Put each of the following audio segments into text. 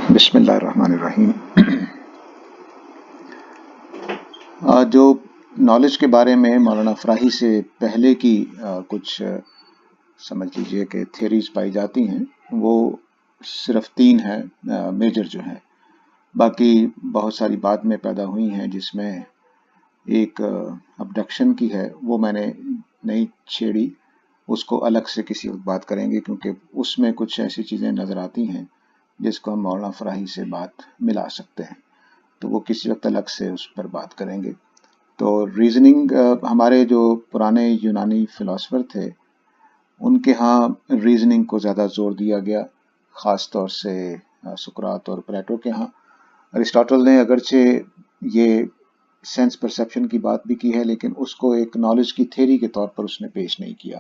بسم اللہ الرحمن الرحیم۔ جو نالج کے بارے میں مولانا فراہی سے پہلے کی کچھ سمجھ لیجئے کہ تھیوریز پائی جاتی ہیں، وہ صرف 3 ہیں میجر جو ہیں، باقی بہت ساری بعد میں پیدا ہوئی ہیں، جس میں ایک ابڈکشن کی ہے، وہ میں نے نہیں چھیڑی، اس کو الگ سے کسی وقت بات کریں گے، کیونکہ اس میں کچھ ایسی چیزیں نظر آتی ہیں جس کو ہم مولانا فراہی سے بات ملا سکتے ہیں، تو وہ کسی وقت الگ سے اس پر بات کریں گے۔ تو ریزننگ، ہمارے جو پرانے یونانی فلاسفر تھے ان کے ہاں ریزننگ کو زیادہ زور دیا گیا، خاص طور سے سقراط اور پلیٹو کے ہاں۔ ارسطاٹل نے اگرچہ یہ سینس پرسیپشن کی بات بھی کی ہے، لیکن اس کو ایک نالج کی تھیوری کے طور پر اس نے پیش نہیں کیا،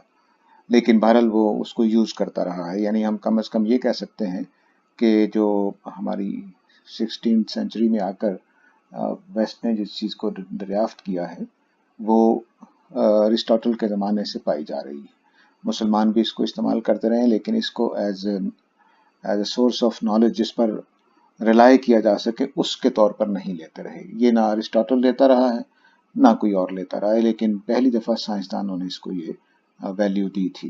لیکن بہرحال وہ اس کو یوز کرتا رہا ہے۔ یعنی ہم کم از کم یہ کہہ سکتے ہیں کہ جو ہماری 16th سینچری میں آ کر ویسٹ نے جس چیز کو دریافت کیا ہے وہ ارسطاٹل کے زمانے سے پائی جا رہی ہے۔ مسلمان بھی اس کو استعمال کرتے رہے ہیں، لیکن اس کو as a source of knowledge جس پر ریلائی کیا جا سکے اس کے طور پر نہیں لیتے رہے۔ یہ نہ ارسطاٹل لیتا رہا ہے نہ کوئی اور لیتا رہا ہے، لیکن پہلی دفعہ سائنسدانوں نے اس کو یہ ویلیو دی تھی۔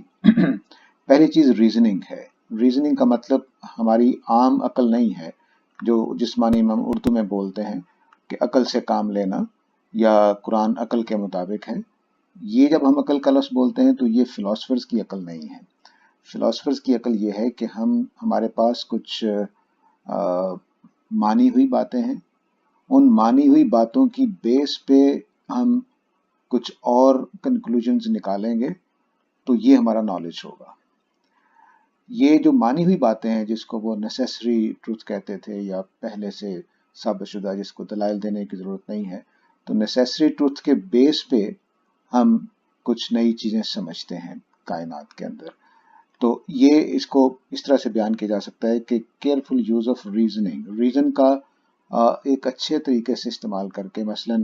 پہلی چیز ریزننگ ہے۔ ریزننگ کا مطلب ہماری عام عقل نہیں ہے، جو جسمانی ہم اردو میں بولتے ہیں کہ عقل سے کام لینا یا قرآن عقل کے مطابق ہے۔ یہ جب ہم عقل کا لفظ بولتے ہیں تو یہ فلاسفرز کی عقل نہیں ہے۔ فلاسفرز کی عقل یہ ہے کہ ہمارے پاس کچھ مانی ہوئی باتیں ہیں، ان مانی ہوئی باتوں کی بیس پہ ہم کچھ اور کنکلوژنز نکالیں گے تو یہ ہمارا نالج ہوگا۔ یہ جو مانی ہوئی باتیں ہیں جس کو وہ نیسیسری ٹروتھ کہتے تھے، یا پہلے سے ثابت شدہ جس کو دلائل دینے کی ضرورت نہیں ہے، تو نیسیسری ٹروتھ کے بیس پہ ہم کچھ نئی چیزیں سمجھتے ہیں کائنات کے اندر۔ تو یہ اس کو اس طرح سے بیان کیا جا سکتا ہے کہ careful use of reasoning, reason کا ایک اچھے طریقے سے استعمال کر کے، مثلا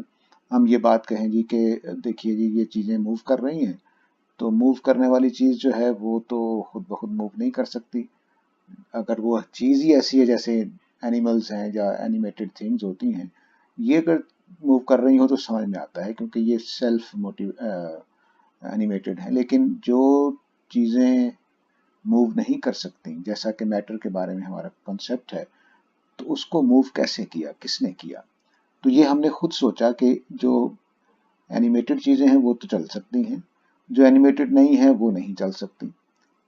ہم یہ بات کہیں جی کہ دیکھیے جی یہ چیزیں موو کر رہی ہیں، تو موو کرنے والی چیز جو ہے وہ تو خود بخود موو نہیں کر سکتی۔ اگر وہ چیز ہی ایسی ہے جیسے اینیملز ہیں یا اینیمیٹڈ تھنگز ہوتی ہیں، یہ اگر موو کر رہی ہوں تو سمجھ میں آتا ہے کیونکہ یہ سیلف اینیمیٹڈ ہیں۔ لیکن جو چیزیں موو نہیں کر سکتی، جیسا کہ میٹر کے بارے میں ہمارا کنسیپٹ ہے، تو اس کو موو کیسے کیا، کس نے کیا؟ تو یہ ہم نے خود سوچا کہ جو اینیمیٹڈ چیزیں ہیں وہ تو چل سکتی ہیں، جو اینیمیٹڈ نہیں ہے وہ نہیں چل سکتی۔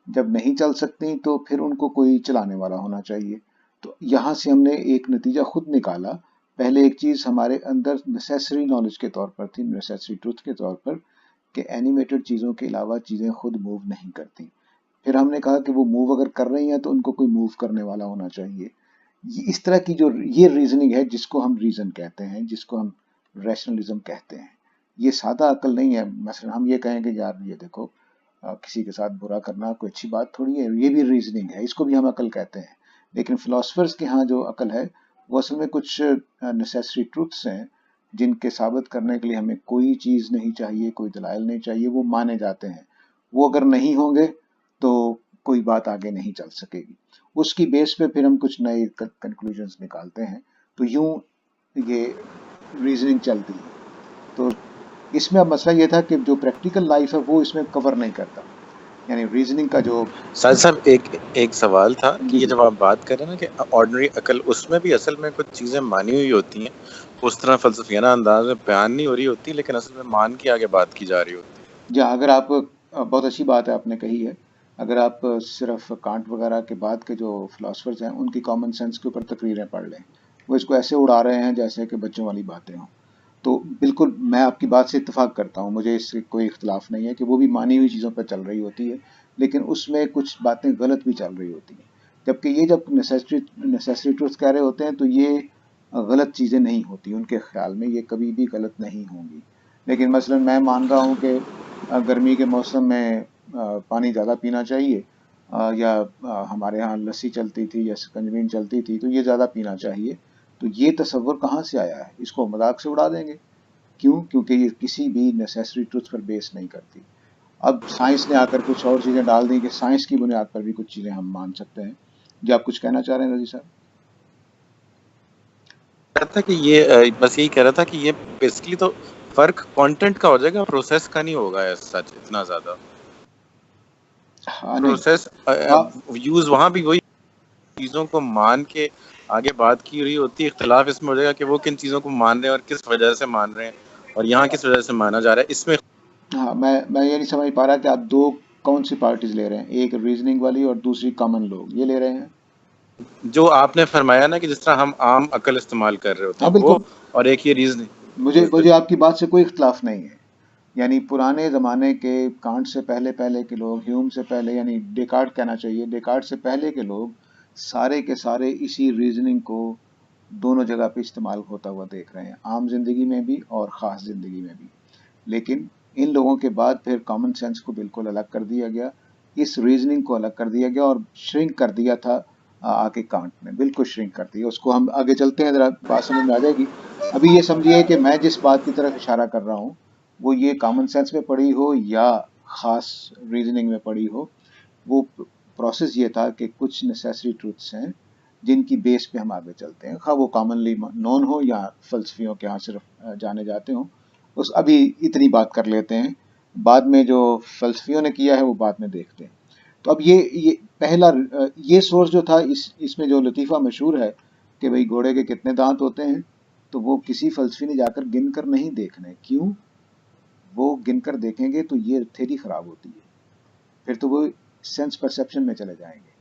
جب نہیں چل سکتی تو پھر ان کو کوئی چلانے والا ہونا چاہیے۔ تو یہاں سے ہم نے ایک نتیجہ خود نکالا۔ پہلے ایک چیز ہمارے اندر نیسیسری نالج کے طور پر تھی، نیسیسری ٹروتھ کے طور پر، کہ اینیمیٹڈ چیزوں کے علاوہ چیزیں خود موو نہیں کرتی۔ پھر ہم نے کہا کہ وہ موو اگر کر رہی ہیں تو ان کو کوئی موو کرنے والا ہونا چاہیے۔ اس طرح کی جو یہ ریزننگ ہے جس کو ہم ریزن کہتے ہیں، جس کو ہم ریشنلزم کہتے ہیں، یہ سادہ عقل نہیں ہے۔ مثلا ہم یہ کہیں کہ یار یہ دیکھو کسی کے ساتھ برا کرنا کوئی اچھی بات تھوڑی ہے، یہ بھی ریزننگ ہے، اس کو بھی ہم عقل کہتے ہیں۔ لیکن فلاسفرز کے ہاں جو عقل ہے وہ اصل میں کچھ نیسیسری ٹروتھس ہیں جن کے ثابت کرنے کے لیے ہمیں کوئی چیز نہیں چاہیے، کوئی دلائل نہیں چاہیے، وہ مانے جاتے ہیں۔ وہ اگر نہیں ہوں گے تو کوئی بات آگے نہیں چل سکے گی۔ اس کی بیس پہ پھر ہم کچھ نئے کنکلوژنز نکالتے ہیں، تو یوں یہ ریزننگ چلتی ہے۔ تو اس میں اب مسئلہ یہ تھا کہ جو پریکٹیکل لائف ہے وہ اس میں کور نہیں کرتا، یعنی ریزننگ کا جو ساجد صاحب ایک سوال تھا کہ جی یہ جی جب آپ بات کریں نا کہ آرڈنری عقل، اس میں بھی اصل میں کچھ چیزیں مانی ہوئی ہوتی ہیں، اس طرح فلسفیانہ انداز میں بیان نہیں ہو رہی ہوتی، لیکن اصل میں مان کے آگے بات کی جا رہی ہوتی ہے۔ جہاں اگر آپ بہت اچھی بات ہے آپ نے کہی ہے، اگر آپ صرف کانٹ وغیرہ کے بعد کے جو فلاسفرز ہیں ان کی کامن سینس کے اوپر تقریریں پڑھ لیں، وہ اس کو ایسے اڑا رہے ہیں جیسے کہ بچوں والی باتیں ہوں۔ تو بالکل میں آپ کی بات سے اتفاق کرتا ہوں، مجھے اس سے کوئی اختلاف نہیں ہے کہ وہ بھی مانی ہوئی چیزوں پر چل رہی ہوتی ہے، لیکن اس میں کچھ باتیں غلط بھی چل رہی ہوتی ہیں۔ جبکہ یہ جب نیسیسری ٹروتھ کہہ رہے ہوتے ہیں تو یہ غلط چیزیں نہیں ہوتی، ان کے خیال میں یہ کبھی بھی غلط نہیں ہوں گی۔ لیکن مثلا میں مان رہا ہوں کہ گرمی کے موسم میں پانی زیادہ پینا چاہیے، یا ہمارے ہاں لسی چلتی تھی یا سکنجبین چلتی تھی تو یہ زیادہ پینا چاہیے، تو یہ تصور کہاں سے آیا ہے؟ اس کو مذاق سے اڑا دیں گے۔ کیوں؟ کیونکہ یہ کسی بھی نیسیسری ٹروتھ پر بیس نہیں کرتی۔ اب سائنس نے آ کر کچھ اور چیزیں ڈال دی کہ سائنس کی بنیاد پر بھی کچھ چیزیں ہم مان سکتے ہیں۔ جی آپ کچھ کہنا چاہ رہے ہیں رضی صاحب؟ رہا تھا کہ یہ بس یہی کہہ رہا تھا کہ یہ بیسکلی تو فرق کانٹینٹ کا ہو جائے گا، پروسیس کا نہیں ہوگا ایز سچ اتنا زیادہ. ہاں نہیں پروسیس ہاں یوز وہاں بھی وہی چیزوں کو مان کے آگے بات کی رہی ہوتی ہے. اختلاف اس میں ہو جائے گا کہ وہ کن چیزوں کو مان رہے ہیں اور کس وجہ سے مان رہے ہیں اور یہاں کس وجہ سے مانا جا رہا ہے. اس میں ہاں میں یہ نہیں سمجھ پا رہا کہ آپ دو کون سی پارٹیز لے رہے ہیں، ایک ریزننگ والی اور دوسری کامن لوگ یہ لے رہے ہیں. جو آپ نے فرمایا نا کہ جس طرح ہم عام عقل استعمال کر رہے ہوتے ہاں ہیں وہ، بالکل، اور ایک یہ ریزننگ. مجھے آپ کی بات سے کوئی اختلاف نہیں ہے. یعنی پرانے زمانے کے کانٹ سے پہلے کے لوگ، ہیوم سے پہلے، یعنی ڈیکارٹ کہنا چاہیے، ڈیکارٹ سے پہلے کے لوگ سارے کے سارے اسی ریزننگ کو دونوں جگہ پہ استعمال ہوتا ہوا دیکھ رہے ہیں، عام زندگی میں بھی اور خاص زندگی میں بھی. لیکن ان لوگوں کے بعد پھر کامن سینس کو بالکل الگ کر دیا گیا، اس ریزننگ کو الگ کر دیا گیا اور شرنک کر دیا تھا آگے کانٹ نے، بالکل شرنک کر دیا اس کو. ہم آگے چلتے ہیں، ذرا بات سمجھ میں آ جائے گی. ابھی یہ سمجھیے کہ میں جس بات کی طرف اشارہ کر رہا ہوں وہ یہ کامن سینس میں پڑھی ہو یا خاص ریزننگ میں پڑھی ہو، وہ پروسیس یہ تھا کہ کچھ نیسیسری ٹروتھس ہیں جن کی بیس پہ ہم آگے چلتے ہیں، خواہ وہ کامنلی نون ہو یا فلسفیوں کے ہاں صرف جانے جاتے ہوں. ابھی اتنی بات کر لیتے ہیں، بعد میں جو فلسفیوں نے کیا ہے وہ بعد میں دیکھتے ہیں. تو اب یہ پہلا یہ سورس جو تھا، اس میں جو لطیفہ مشہور ہے کہ بھئی گھوڑے کے کتنے دانت ہوتے ہیں، تو وہ کسی فلسفی نے جا کر گن کر نہیں دیکھنے. کیوں؟ وہ گن کر دیکھیں گے تو یہ تھیری خراب ہوتی ہے، پھر تو وہ سینس پرسیپشن میں چلے جائیں گے.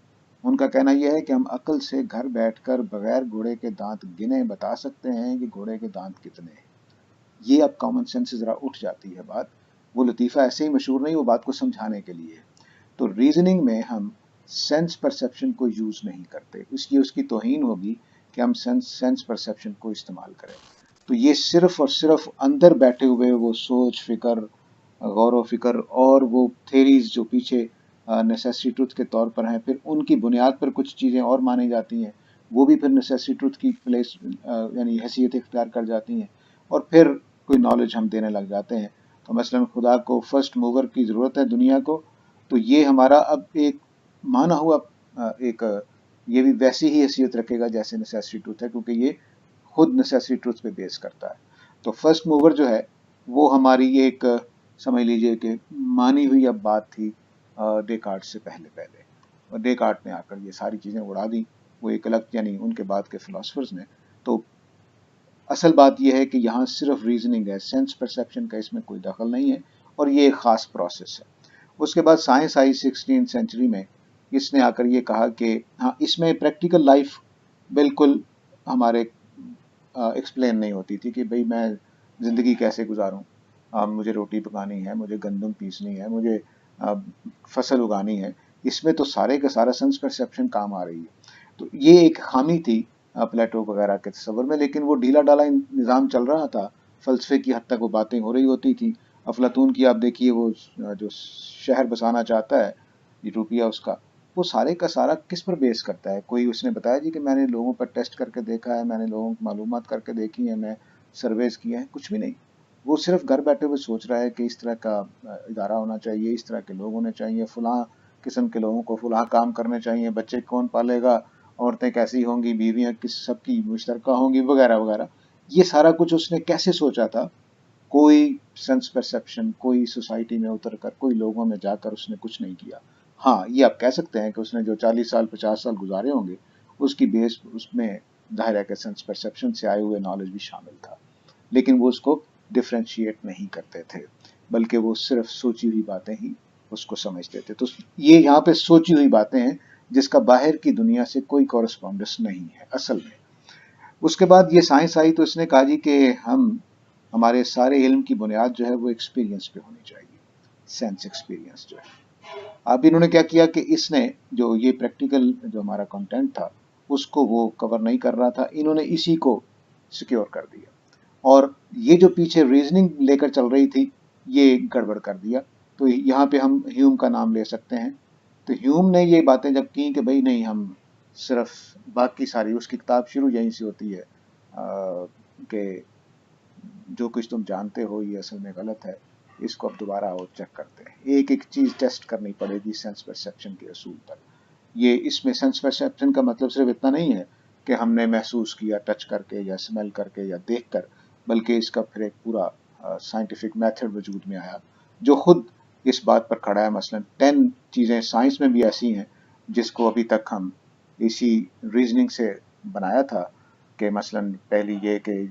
ان کا کہنا یہ ہے کہ ہم عقل سے گھر بیٹھ کر بغیر گھوڑے کے دانت گنے بتا سکتے ہیں کہ گھوڑے کے دانت کتنے ہیں. یہ اب کامن سینس سے ذرا اٹھ جاتی ہے بات. وہ لطیفہ ایسے ہی مشہور نہیں، وہ بات کو سمجھانے کے لیے. تو ریزننگ میں ہم سینس پرسیپشن کو یوز نہیں کرتے، اس لیے اس کی توہین ہوگی کہ ہم سینس پرسیپشن کو استعمال کریں. تو یہ صرف اور صرف اندر بیٹھے ہوئے وہ سوچ، فکر، غور و فکر اور وہ تھیریز جو پیچھے نیسیسری ٹروتھ کے طور پر ہیں، پھر ان کی بنیاد پر کچھ چیزیں اور مانی جاتی ہیں، وہ بھی پھر نیسیسری ٹروتھ کی پلیس یعنی حیثیت اختیار کر جاتی ہیں، اور پھر کوئی نالج ہم دینے لگ جاتے ہیں. تو مثلاً خدا کو فرسٹ موور کی ضرورت ہے دنیا کو، تو یہ ہمارا اب ایک مانا ہوا ایک یہ بھی ویسی ہی حیثیت رکھے گا جیسے نیسیسری ٹروتھ ہے، کیونکہ یہ خود نیسیسری ٹروتھ پہ بیس کرتا ہے. تو فرسٹ موور جو ہے وہ ہماری ایک سمجھ لیجئے کہ مانی ہوئی اب بات تھی ڈیکارٹ سے پہلے، اور ڈیکارٹ نے آ کر یہ ساری چیزیں اڑا دی، وہ ایک الگ یعنی ان کے بعد کے فلاسفرز نے. تو اصل بات یہ ہے کہ یہاں صرف ریزننگ ہے، سینس پرسیپشن کا اس میں کوئی دخل نہیں ہے، اور یہ ایک خاص پروسیس ہے. اس کے بعد سائنس آئی 16 سینچری میں، اس نے آ کر یہ کہا کہ ہاں اس میں پریکٹیکل لائف بالکل ہمارے ایکسپلین نہیں ہوتی تھی کہ بھئی میں زندگی کیسے گزاروں. مجھے روٹی پکانی ہے، مجھے گندم پیسنی ہے، مجھے فصل اگانی ہے. اس میں تو سارے کا سارا سینس پرسیپشن کام آ رہی ہے. تو یہ ایک خامی تھی پلیٹو وغیرہ کے تصور میں، لیکن وہ ڈھیلا ڈالا نظام چل رہا تھا، فلسفے کی حد تک وہ باتیں ہو رہی ہوتی تھی. افلاطون کی آپ دیکھیے، وہ جو شہر بسانا چاہتا ہے یوٹوپیا، اس کا وہ سارے کا سارا کس پر بیس کرتا ہے؟ کوئی اس نے بتایا جی کہ میں نے لوگوں پر ٹیسٹ کر کے دیکھا ہے، میں نے لوگوں کی معلومات کر کے دیکھی ہیں، میں سرویز کیے ہیں؟ کچھ بھی نہیں. وہ صرف گھر بیٹھے ہوئے سوچ رہا ہے کہ اس طرح کا ادارہ ہونا چاہیے، اس طرح کے لوگ ہونے چاہیے، فلاں قسم کے لوگوں کو فلاں کام کرنے چاہیے، بچے کون پالے گا، عورتیں کیسی ہوں گی، بیویاں کس سب کی مشترکہ ہوں گی، وغیرہ وغیرہ. یہ سارا کچھ اس نے کیسے سوچا تھا؟ کوئی سینس پرسیپشن، کوئی سوسائٹی میں اتر کر، کوئی لوگوں میں جا کر اس نے کچھ نہیں کیا. ہاں یہ آپ کہہ سکتے ہیں کہ اس نے جو 40 سال 50 سال گزارے ہوں گے، اس کی بیس اس میں ظاہر ہے کہ سینس پرسیپشن سے آئے ہوئے نالج بھی شامل تھا، لیکن وہ اس کو ڈفرینشیٹ نہیں کرتے تھے، بلکہ وہ صرف سوچی ہوئی باتیں ہی اس کو سمجھتے تھے. تو یہ یہاں پہ سوچی ہوئی باتیں ہیں جس کا باہر کی دنیا سے کوئی کورسپونڈنس نہیں ہے اصل میں. اس کے بعد یہ سائنس آئی تو اس نے کہا جی کہ ہمارے سارے علم کی بنیاد جو ہے وہ ایکسپیرینس پہ ہونی چاہیے، سینس ایکسپیرینس جو ہے. اب انہوں نے کیا کیا کہ اس نے جو یہ پریکٹیکل جو ہمارا کنٹینٹ تھا اس کو وہ کور نہیں کر رہا تھا، انہوں نے اسی کو سیکیور کر دیا، اور یہ جو پیچھے ریزننگ لے کر چل رہی تھی یہ گڑبڑ کر دیا. تو یہاں پہ ہم ہیوم کا نام لے سکتے ہیں. تو ہیوم نے یہ باتیں جب کی کہ بھئی نہیں، ہم صرف باقی ساری اس کی کتاب شروع یہیں سے ہوتی ہے کہ جو کچھ تم جانتے ہو یہ اصل میں غلط ہے، اس کو اب دوبارہ اور چیک کرتے ہیں، ایک ایک چیز ٹیسٹ کرنی پڑے گی سینس پرسیپشن کے اصول پر. یہ اس میں سینس پرسیپشن کا مطلب صرف اتنا نہیں ہے کہ ہم نے محسوس کیا ٹچ کر کے یا اسمیل کر کے یا دیکھ کر، بلکہ اس کا پھر ایک پورا سائنٹیفک میتھڈ وجود میں آیا جو خود اس بات پر کھڑا ہے. مثلا 10 چیزیں سائنس میں بھی ایسی ہیں جس کو ابھی تک ہم اسی ریزننگ سے بنایا تھا کہ مثلا پہلی یہ کہ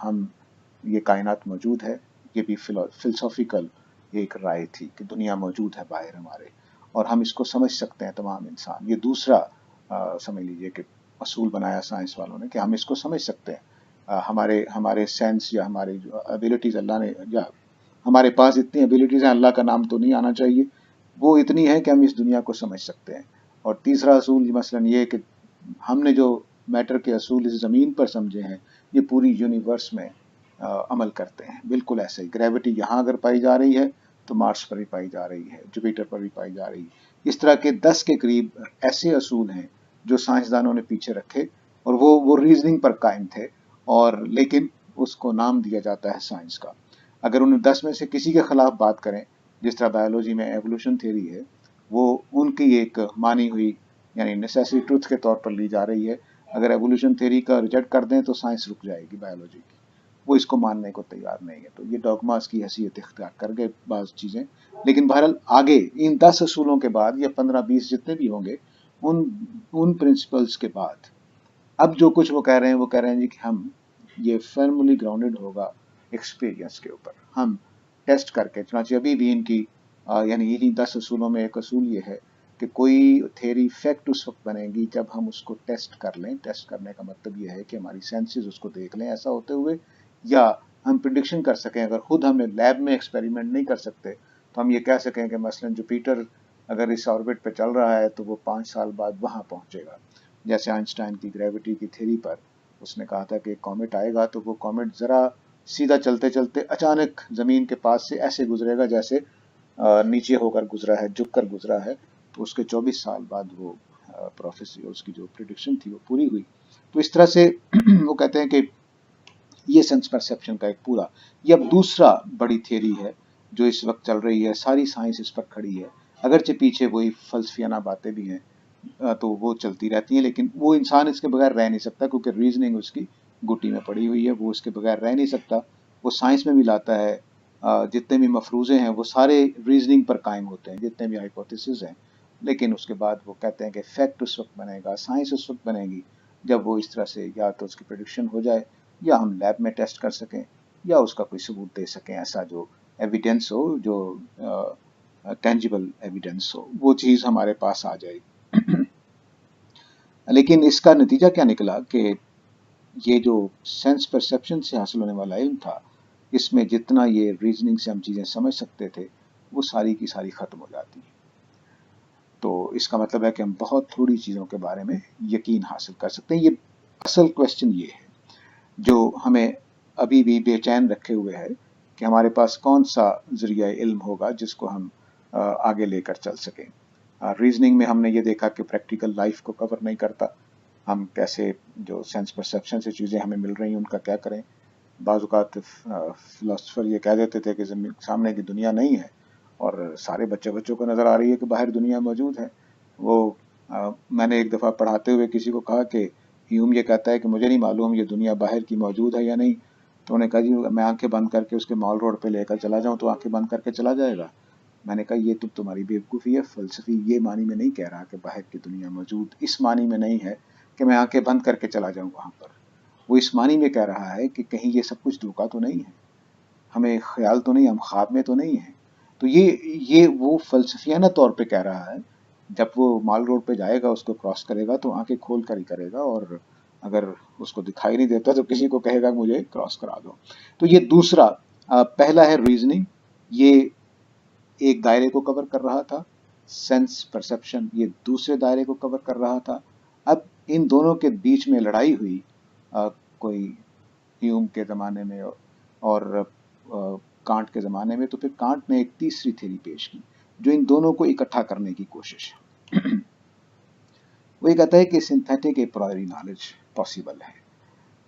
ہم یہ کائنات موجود ہے، یہ بھی فلسافیکل ایک رائے تھی کہ دنیا موجود ہے باہر ہمارے اور ہم اس کو سمجھ سکتے ہیں تمام انسان. یہ دوسرا سمجھ لیجئے کہ اصول بنایا سائنس والوں نے کہ ہم اس کو سمجھ سکتے ہیں. ہمارے سینس یا ہمارے جو ابیلٹیز اللہ نے، یا ہمارے پاس اتنی ابیلٹیز ہیں، اللہ کا نام تو نہیں آنا چاہیے، وہ اتنی ہے کہ ہم اس دنیا کو سمجھ سکتے ہیں. اور تیسرا اصول مثلا یہ کہ ہم نے جو میٹر کے اصول اس زمین پر سمجھے ہیں یہ پوری یونیورس میں عمل کرتے ہیں. بالکل ایسے ہی گریوٹی یہاں اگر پائی جا رہی ہے تو مارس پر بھی پائی جا رہی ہے، جوپیٹر پر بھی پائی جا رہی ہے. اس طرح کے 10 کے قریب ایسے اصول ہیں جو سائنسدانوں نے پیچھے رکھے اور وہ ریزننگ پر قائم تھے، اور لیکن اس کو نام دیا جاتا ہے سائنس کا. اگر انہیں 10 میں سے کسی کے خلاف بات کریں، جس طرح بایولوجی میں ایوولوشن تھیوری ہے، وہ ان کی ایک مانی ہوئی یعنی نیسیسری ٹروتھ کے طور پر لی جا رہی ہے. اگر ایوولوشن تھیوری کا ریجیکٹ کر دیں تو سائنس رک جائے گی بایولوجی کی، وہ اس کو ماننے کو تیار نہیں ہے. تو یہ ڈوگماز کی حیثیت اختیار کر گئے بعض چیزیں. لیکن بہرحال آگے ان 10 اصولوں کے بعد یا 15-20 جتنے بھی ہوں گے، ان پرنسپلز کے بعد اب جو کچھ وہ کہہ رہے ہیں جی کہ ہم یہ فرملی گراؤنڈڈ ہوگا ایکسپیرینس کے اوپر، ہم ٹیسٹ کر کے. چنانچہ ابھی بھی ان کی یعنی انہی 10 اصولوں میں ایک اصول یہ ہے کہ کوئی تھیری فیکٹ اس وقت بنے گی جب ہم اس کو ٹیسٹ کر لیں. ٹیسٹ کرنے کا مطلب یہ ہے کہ ہماری سینسز اس کو دیکھ لیں ایسا ہوتے ہوئے، یا ہم پریڈکشن کر سکیں. اگر خود ہم لیب میں ایکسپیریمنٹ نہیں کر سکتے تو ہم یہ کہہ سکیں کہ مثلا جوپیٹر اگر اس آربٹ پہ چل رہا ہے تو وہ 5 سال بعد وہاں پہنچے گا. جیسے آئنسٹائن کی گریوٹی کی تھیری پر اس نے کہا تھا کہ ایک کومیٹ آئے گا تو وہ کومیٹ ذرا سیدھا چلتے چلتے اچانک زمین کے پاس سے ایسے گزرے گا جیسے نیچے ہو کر گزرا ہے، جھک کر گزرا ہے. تو اس کے 24 سال بعد وہ پروفیسی، اس کی جو پریڈکشن تھی وہ پوری ہوئی. تو اس طرح سے وہ کہتے ہیں کہ یہ سینس پرسیپشن کا ایک پورا، یہ اب دوسرا بڑی تھیری ہے جو اس وقت چل رہی ہے. ساری سائنس اس پر کھڑی ہے، اگرچہ پیچھے وہی فلسفیانہ باتیں بھی ہیں تو وہ چلتی رہتی ہیں، لیکن وہ انسان اس کے بغیر رہ نہیں سکتا کیونکہ ریزننگ اس کی گوٹی میں پڑی ہوئی ہے. وہ اس کے بغیر رہ نہیں سکتا. وہ سائنس میں بھی لاتا ہے. جتنے بھی مفروضے ہیں وہ سارے ریزننگ پر قائم ہوتے ہیں، جتنے بھی ہائپوتھیسز ہیں. لیکن اس کے بعد وہ کہتے ہیں کہ فیکٹ اس وقت بنے گا، سائنس اس وقت بنے گی جب وہ اس طرح سے یا تو اس کی پریڈکشن ہو جائے، یا ہم لیب میں ٹیسٹ کر سکیں، یا اس کا کوئی ثبوت دے سکیں، ایسا جو ایویڈنس ہو، جو ٹینجیبل ایویڈنس ہو، وہ چیز ہمارے پاس آ جائے. لیکن اس کا نتیجہ کیا نکلا کہ یہ جو سینس پرسیپشن سے حاصل ہونے والا علم تھا، اس میں جتنا یہ ریزننگ سے ہم چیزیں سمجھ سکتے تھے وہ ساری کی ساری ختم ہو جاتی. تو اس کا مطلب ہے کہ ہم بہت تھوڑی چیزوں کے بارے میں یقین حاصل کر سکتے ہیں. یہ اصل کوشچن یہ ہے جو ہمیں ابھی بھی بے چین رکھے ہوئے ہے کہ ہمارے پاس کون سا ذریعہ علم ہوگا جس کو ہم آگے لے کر چل سکیں. ریزننگ میں ہم نے یہ دیکھا کہ پریکٹیکل لائف کو کور نہیں کرتا. ہم کیسے جو سینس پرسیپشن سے چیزیں ہمیں مل رہی ہیں ان کا کیا کریں. بعض اوقات فلاسفر یہ کہہ دیتے تھے کہ سامنے کی دنیا نہیں ہے اور سارے بچوں کو نظر آ رہی ہے کہ باہر دنیا موجود ہے. وہ میں نے ایک دفعہ پڑھاتے ہوئے کسی کو کہا کہ ہیوم یہ کہتا ہے کہ مجھے نہیں معلوم یہ دنیا باہر کی موجود ہے یا نہیں. تو انہوں نے کہا جی میں آنکھیں بند کر کے اس کے مال روڈ پہ لے کر چلا جاؤں تو آنکھیں بند کر کے چلا جائے گا. میں نے کہا یہ تو تمہاری بیوقوفی ہے. فلسفی یہ معنی میں نہیں کہہ رہا کہ باہر کی دنیا موجود، اس معنی میں نہیں ہے کہ میں آنکھیں بند کر کے چلا جاؤں وہاں پر. وہ اس معنی میں کہہ رہا ہے کہ کہیں یہ سب کچھ دھوکہ تو نہیں ہے، ہمیں خیال تو نہیں، ہم خواب میں تو نہیں ہیں. تو یہ وہ فلسفیانہ طور پہ کہہ رہا ہے. جب وہ مال روڈ پہ جائے گا، اس کو کراس کرے گا تو آنکھیں کھول کر ہی کرے گا، اور اگر اس کو دکھائی نہیں دیتا تو کسی کو کہے گا مجھے کراس کرا دو. تو یہ دوسرا، پہلا ہے ریزننگ، یہ ایک دائرے کو کور کر رہا تھا. سینس پرسیپشن یہ دوسرے دائرے کو کور کر رہا تھا. اب ان دونوں کے بیچ میں لڑائی ہوئی کوئی ہیوم کے زمانے میں اور کانٹ کے زمانے میں. تو پھر کانٹ نے ایک تیسری تھیری پیش کی جو ان دونوں کو اکٹھا کرنے کی کوشش ہے. وہ یہ کہتا ہے کہ سنتھیٹک اے پرائری نالج پاسبل ہے.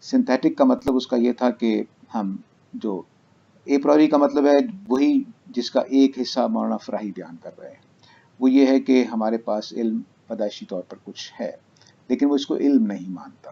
سنتھیٹک کا مطلب اس کا یہ تھا کہ ہم جو اے پرائری کا مطلب ہے وہی جس کا ایک حصہ مولانا فراہی بیان کر رہے ہیں. وہ یہ ہے کہ ہمارے پاس علم پیدائشی طور پر کچھ ہے لیکن وہ اس کو علم نہیں مانتا.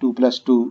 2+2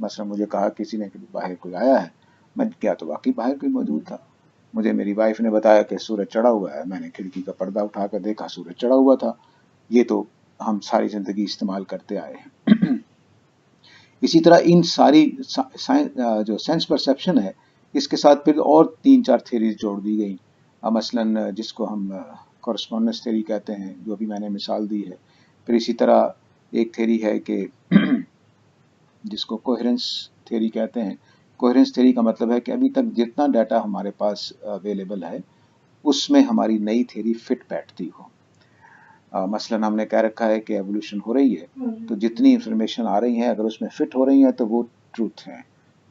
مثلا مجھے کہا کسی نے کہ باہر کوئی آیا ہے، میں کیا تو واقعی باہر کوئی موجود تھا. مجھے میری وائف نے بتایا کہ سورج چڑھا ہوا ہے، میں نے کھڑکی کا پردہ اٹھا کر دیکھا سورج چڑھا ہوا تھا. یہ تو ہم ساری زندگی استعمال کرتے آئے ہیں. اسی طرح ان ساری جو سینس پرسیپشن ہے اس کے ساتھ پھر اور 3-4 تھیریز جوڑ دی گئیں، مثلاً جس کو ہم کورسپونڈنس تھیری کہتے ہیں جو بھی میں نے مثال دی ہے. پھر اسی طرح ایک تھیری ہے کہ جس کو کوہرنس تھیری کہتے ہیں. کوہرنس تھیری کا مطلب ہے کہ ابھی تک جتنا ڈیٹا ہمارے پاس اویلیبل ہے اس میں ہماری نئی تھیری فٹ بیٹھتی ہو. مثلاً ہم نے کہہ رکھا ہے کہ ایوولوشن ہو رہی ہے تو جتنی انفارمیشن آ رہی ہیں اگر اس میں فٹ ہو رہی ہیں تو وہ ٹروتھ ہیں،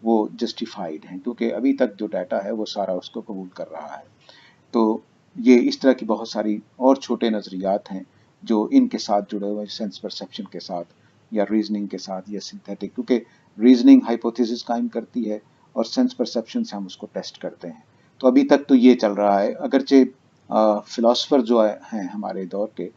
وہ جسٹیفائیڈ ہیں، کیونکہ ابھی تک جو ڈیٹا ہے وہ سارا اس کو قبول کر رہا ہے. تو یہ اس طرح کی بہت ساری اور چھوٹے نظریات ہیں جو ان کے ساتھ جڑے ہوئے سینس پرسیپشن کے ساتھ یا ریزننگ کے ساتھ یا سنتھیٹک، کیونکہ ریزننگ ہائپوتھیسس قائم کرتی ہے اور سینس پرسیپشن سے ہم اس کو ٹیسٹ کرتے ہیں. تو ابھی تک تو یہ چل رہا ہے. اگرچہ فلاسفر جو ہیں ہمارے دور کے،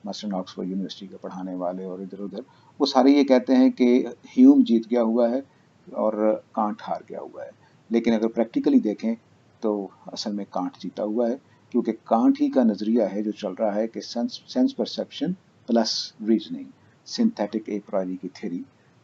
مثلاً آکسفورڈ یونیورسٹی کے پڑھانے والے اور ادھر ادھر، وہ سارے یہ کہتے ہیں کہ ہیوم جیت گیا ہوا ہے اور کانٹ ہار گیا ہوا ہے. لیکن اگر پریکٹیکلی دیکھیں تو اصل میں کانٹ جیتا ہوا ہے، کیونکہ کانٹ ہی کا نظریہ ہے جو چل رہا ہے کہ sense perception plus reasoning, synthetic a priori کی تھیری،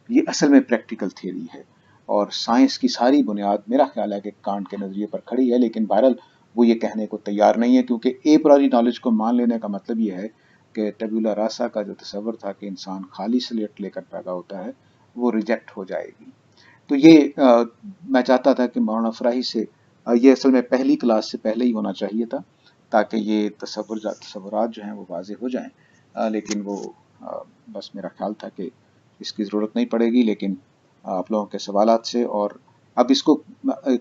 یہ اصل میں پریکٹیکل تھیری ہے. اور سائنس کی ساری بنیاد میرا خیال ہے کہ کانٹ کے نظریے پر کھڑی ہے. لیکن بہرحال وہ یہ کہنے کو تیار نہیں ہے، کیونکہ اے پرائری نالج کو مان لینے کا مطلب یہ ہے کہ ٹیبولا راسا کا جو تصور تھا کہ انسان خالی سلیٹ لے کر پیدا ہوتا ہے وہ ریجیکٹ ہو جائے گی. تو یہ میں چاہتا تھا کہ مولانا فراہی سے یہ اصل میں پہلی کلاس سے پہلے ہی ہونا چاہیے تھا تاکہ یہ تصورات جو ہیں وہ واضح ہو جائیں. لیکن وہ بس میرا خیال تھا کہ اس کی ضرورت نہیں پڑے گی. لیکن آپ لوگوں کے سوالات سے، اور اب اس کو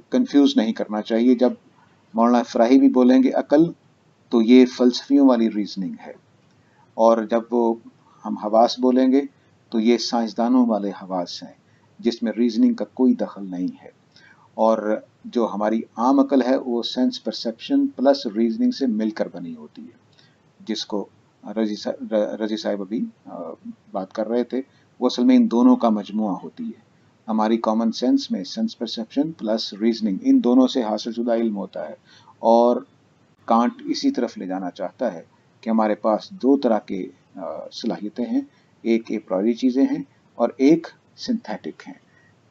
کنفیوز نہیں کرنا چاہیے، جب مولانا فراہی بھی بولیں گے عقل تو یہ فلسفیوں والی ریزننگ ہے، اور جب وہ ہم حواس بولیں گے تو یہ سائنسدانوں والے حواس ہیں جس میں ریزننگ کا کوئی دخل نہیں ہے. اور جو ہماری عام عقل ہے وہ سینس پرسیپشن پلس ریزننگ سے مل کر بنی ہوتی ہے، جس کو رضی صاحب ابھی بات کر رہے تھے. وہ اصل میں ان دونوں کا مجموعہ ہوتی ہے. ہماری کامن سینس میں سینس پرسیپشن پلس ریزننگ ان دونوں سے حاصل شدہ علم ہوتا ہے. اور کانٹ اسی طرف لے جانا چاہتا ہے کہ ہمارے پاس دو طرح کے صلاحیتیں ہیں، ایک اے پرائری چیزیں ہیں اور ایک سنتھیٹک ہیں.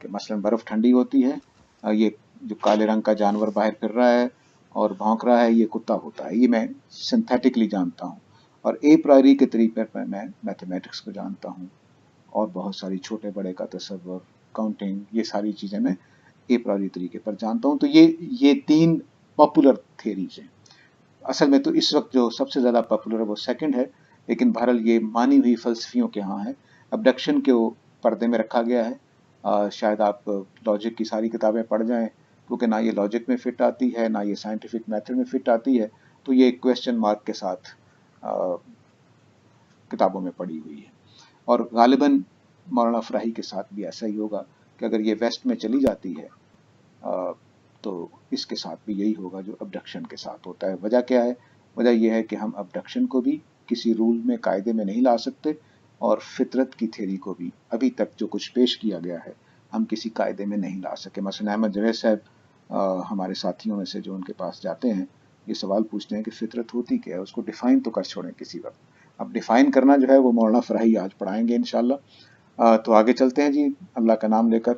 کہ مثلا برف ٹھنڈی ہوتی ہے، یہ جو کالے رنگ کا جانور باہر پھر رہا ہے اور بھونک رہا ہے یہ کتا ہوتا ہے، یہ میں سنتھیٹکلی جانتا ہوں. اور اے پرائری کے طریقے پر میں میتھمیٹکس کو جانتا ہوں اور بہت ساری چھوٹے بڑے کا تصور، کاؤنٹنگ، یہ ساری چیزیں میں اے پرائری طریقے پر جانتا ہوں. تو یہ 3 پاپولر تھیریز ہیں. اصل میں تو اس وقت جو سب سے زیادہ پاپولر ہے وہ سیکنڈ ہے، لیکن بہرحال یہ مانی ہوئی فلسفیوں کے ہاں ہے. ابڈکشن کے وہ پردے میں رکھا گیا ہے. شاید آپ لاجک کی ساری کتابیں پڑھ جائیں، کیونکہ نہ یہ لاجک میں فٹ آتی ہے نہ یہ سائنٹیفک میتھڈ میں فٹ آتی ہے. تو یہ ایک کویسچن مارک کے ساتھ کتابوں میں پڑی ہوئی ہے. اور غالباً مولانا فراہی کے ساتھ بھی ایسا ہی ہوگا کہ اگر یہ ویسٹ میں چلی جاتی ہے تو اس کے ساتھ بھی یہی ہوگا جو ابڈکشن کے ساتھ ہوتا ہے. وجہ کیا ہے؟ وجہ یہ ہے کہ ہم ابڈکشن کو بھی کسی رول میں، قاعدے میں نہیں لا سکتے، اور فطرت کی تھیری کو بھی ابھی تک جو کچھ پیش کیا گیا ہے ہم کسی قاعدے میں نہیں لا سکے. مثلا احمد جوید صاحب ہمارے ساتھیوں میں سے جو ان کے پاس جاتے ہیں یہ سوال پوچھتے ہیں کہ فطرت ہوتی کیا ہے، اس کو ڈیفائن تو کر چھوڑیں کسی وقت. اب ڈیفائن کرنا جو ہے وہ مولانا فراہی آج پڑھائیں گے انشاءاللہ. تو آگے چلتے ہیں جی اللہ کا نام لے کر.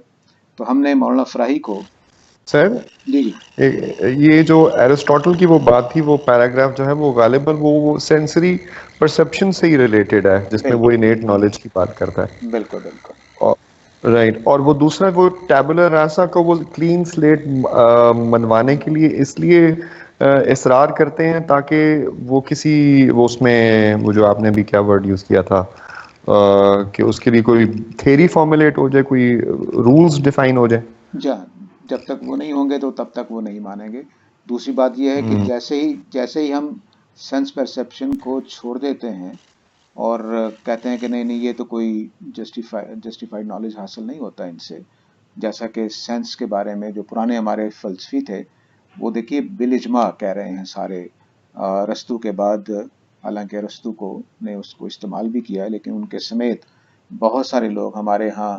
تو ہم نے مولانا فراہی کو سر جی یہ جو ایرسٹوٹل کی وہ بات تھی، وہ پیراگراف جو ہے وہ غالباً وہ سینسری پرسپشن سے ہی ریلیٹڈ ہے، جس میں وہ بالکل انیٹ نالج کی بات کرتا ہے. بالکل بالکل رائٹ. اور وہ دوسرا وہ ٹیبولر راسا کو وہ کلین سلیٹ منوانے کے لیے اس لیے اصرار کرتے ہیں تاکہ وہ وہ اس میں وہ جو آپ نے بھی کیا ورڈ یوز کیا تھا کہ اس کے لیے کوئی تھیری فارمولیٹ ہو جائے، کوئی رولز ڈیفائن ہو جائے. جب تک وہ نہیں ہوں گے تو تب تک وہ نہیں مانیں گے. دوسری بات یہ ہے کہ جیسے ہی ہم سینس پرسیپشن کو چھوڑ دیتے ہیں اور کہتے ہیں کہ نہیں یہ تو کوئی جسٹیفائڈ نالج حاصل نہیں ہوتا ان سے، جیسا کہ سینس کے بارے میں جو پرانے ہمارے فلسفی تھے وہ دیکھیے بالاجماع کہہ رہے ہیں سارے. ارسطو کے بعد، حالانکہ ارسطو نے اس کو استعمال بھی کیا ہے، لیکن ان کے سمیت بہت سارے لوگ ہمارے ہاں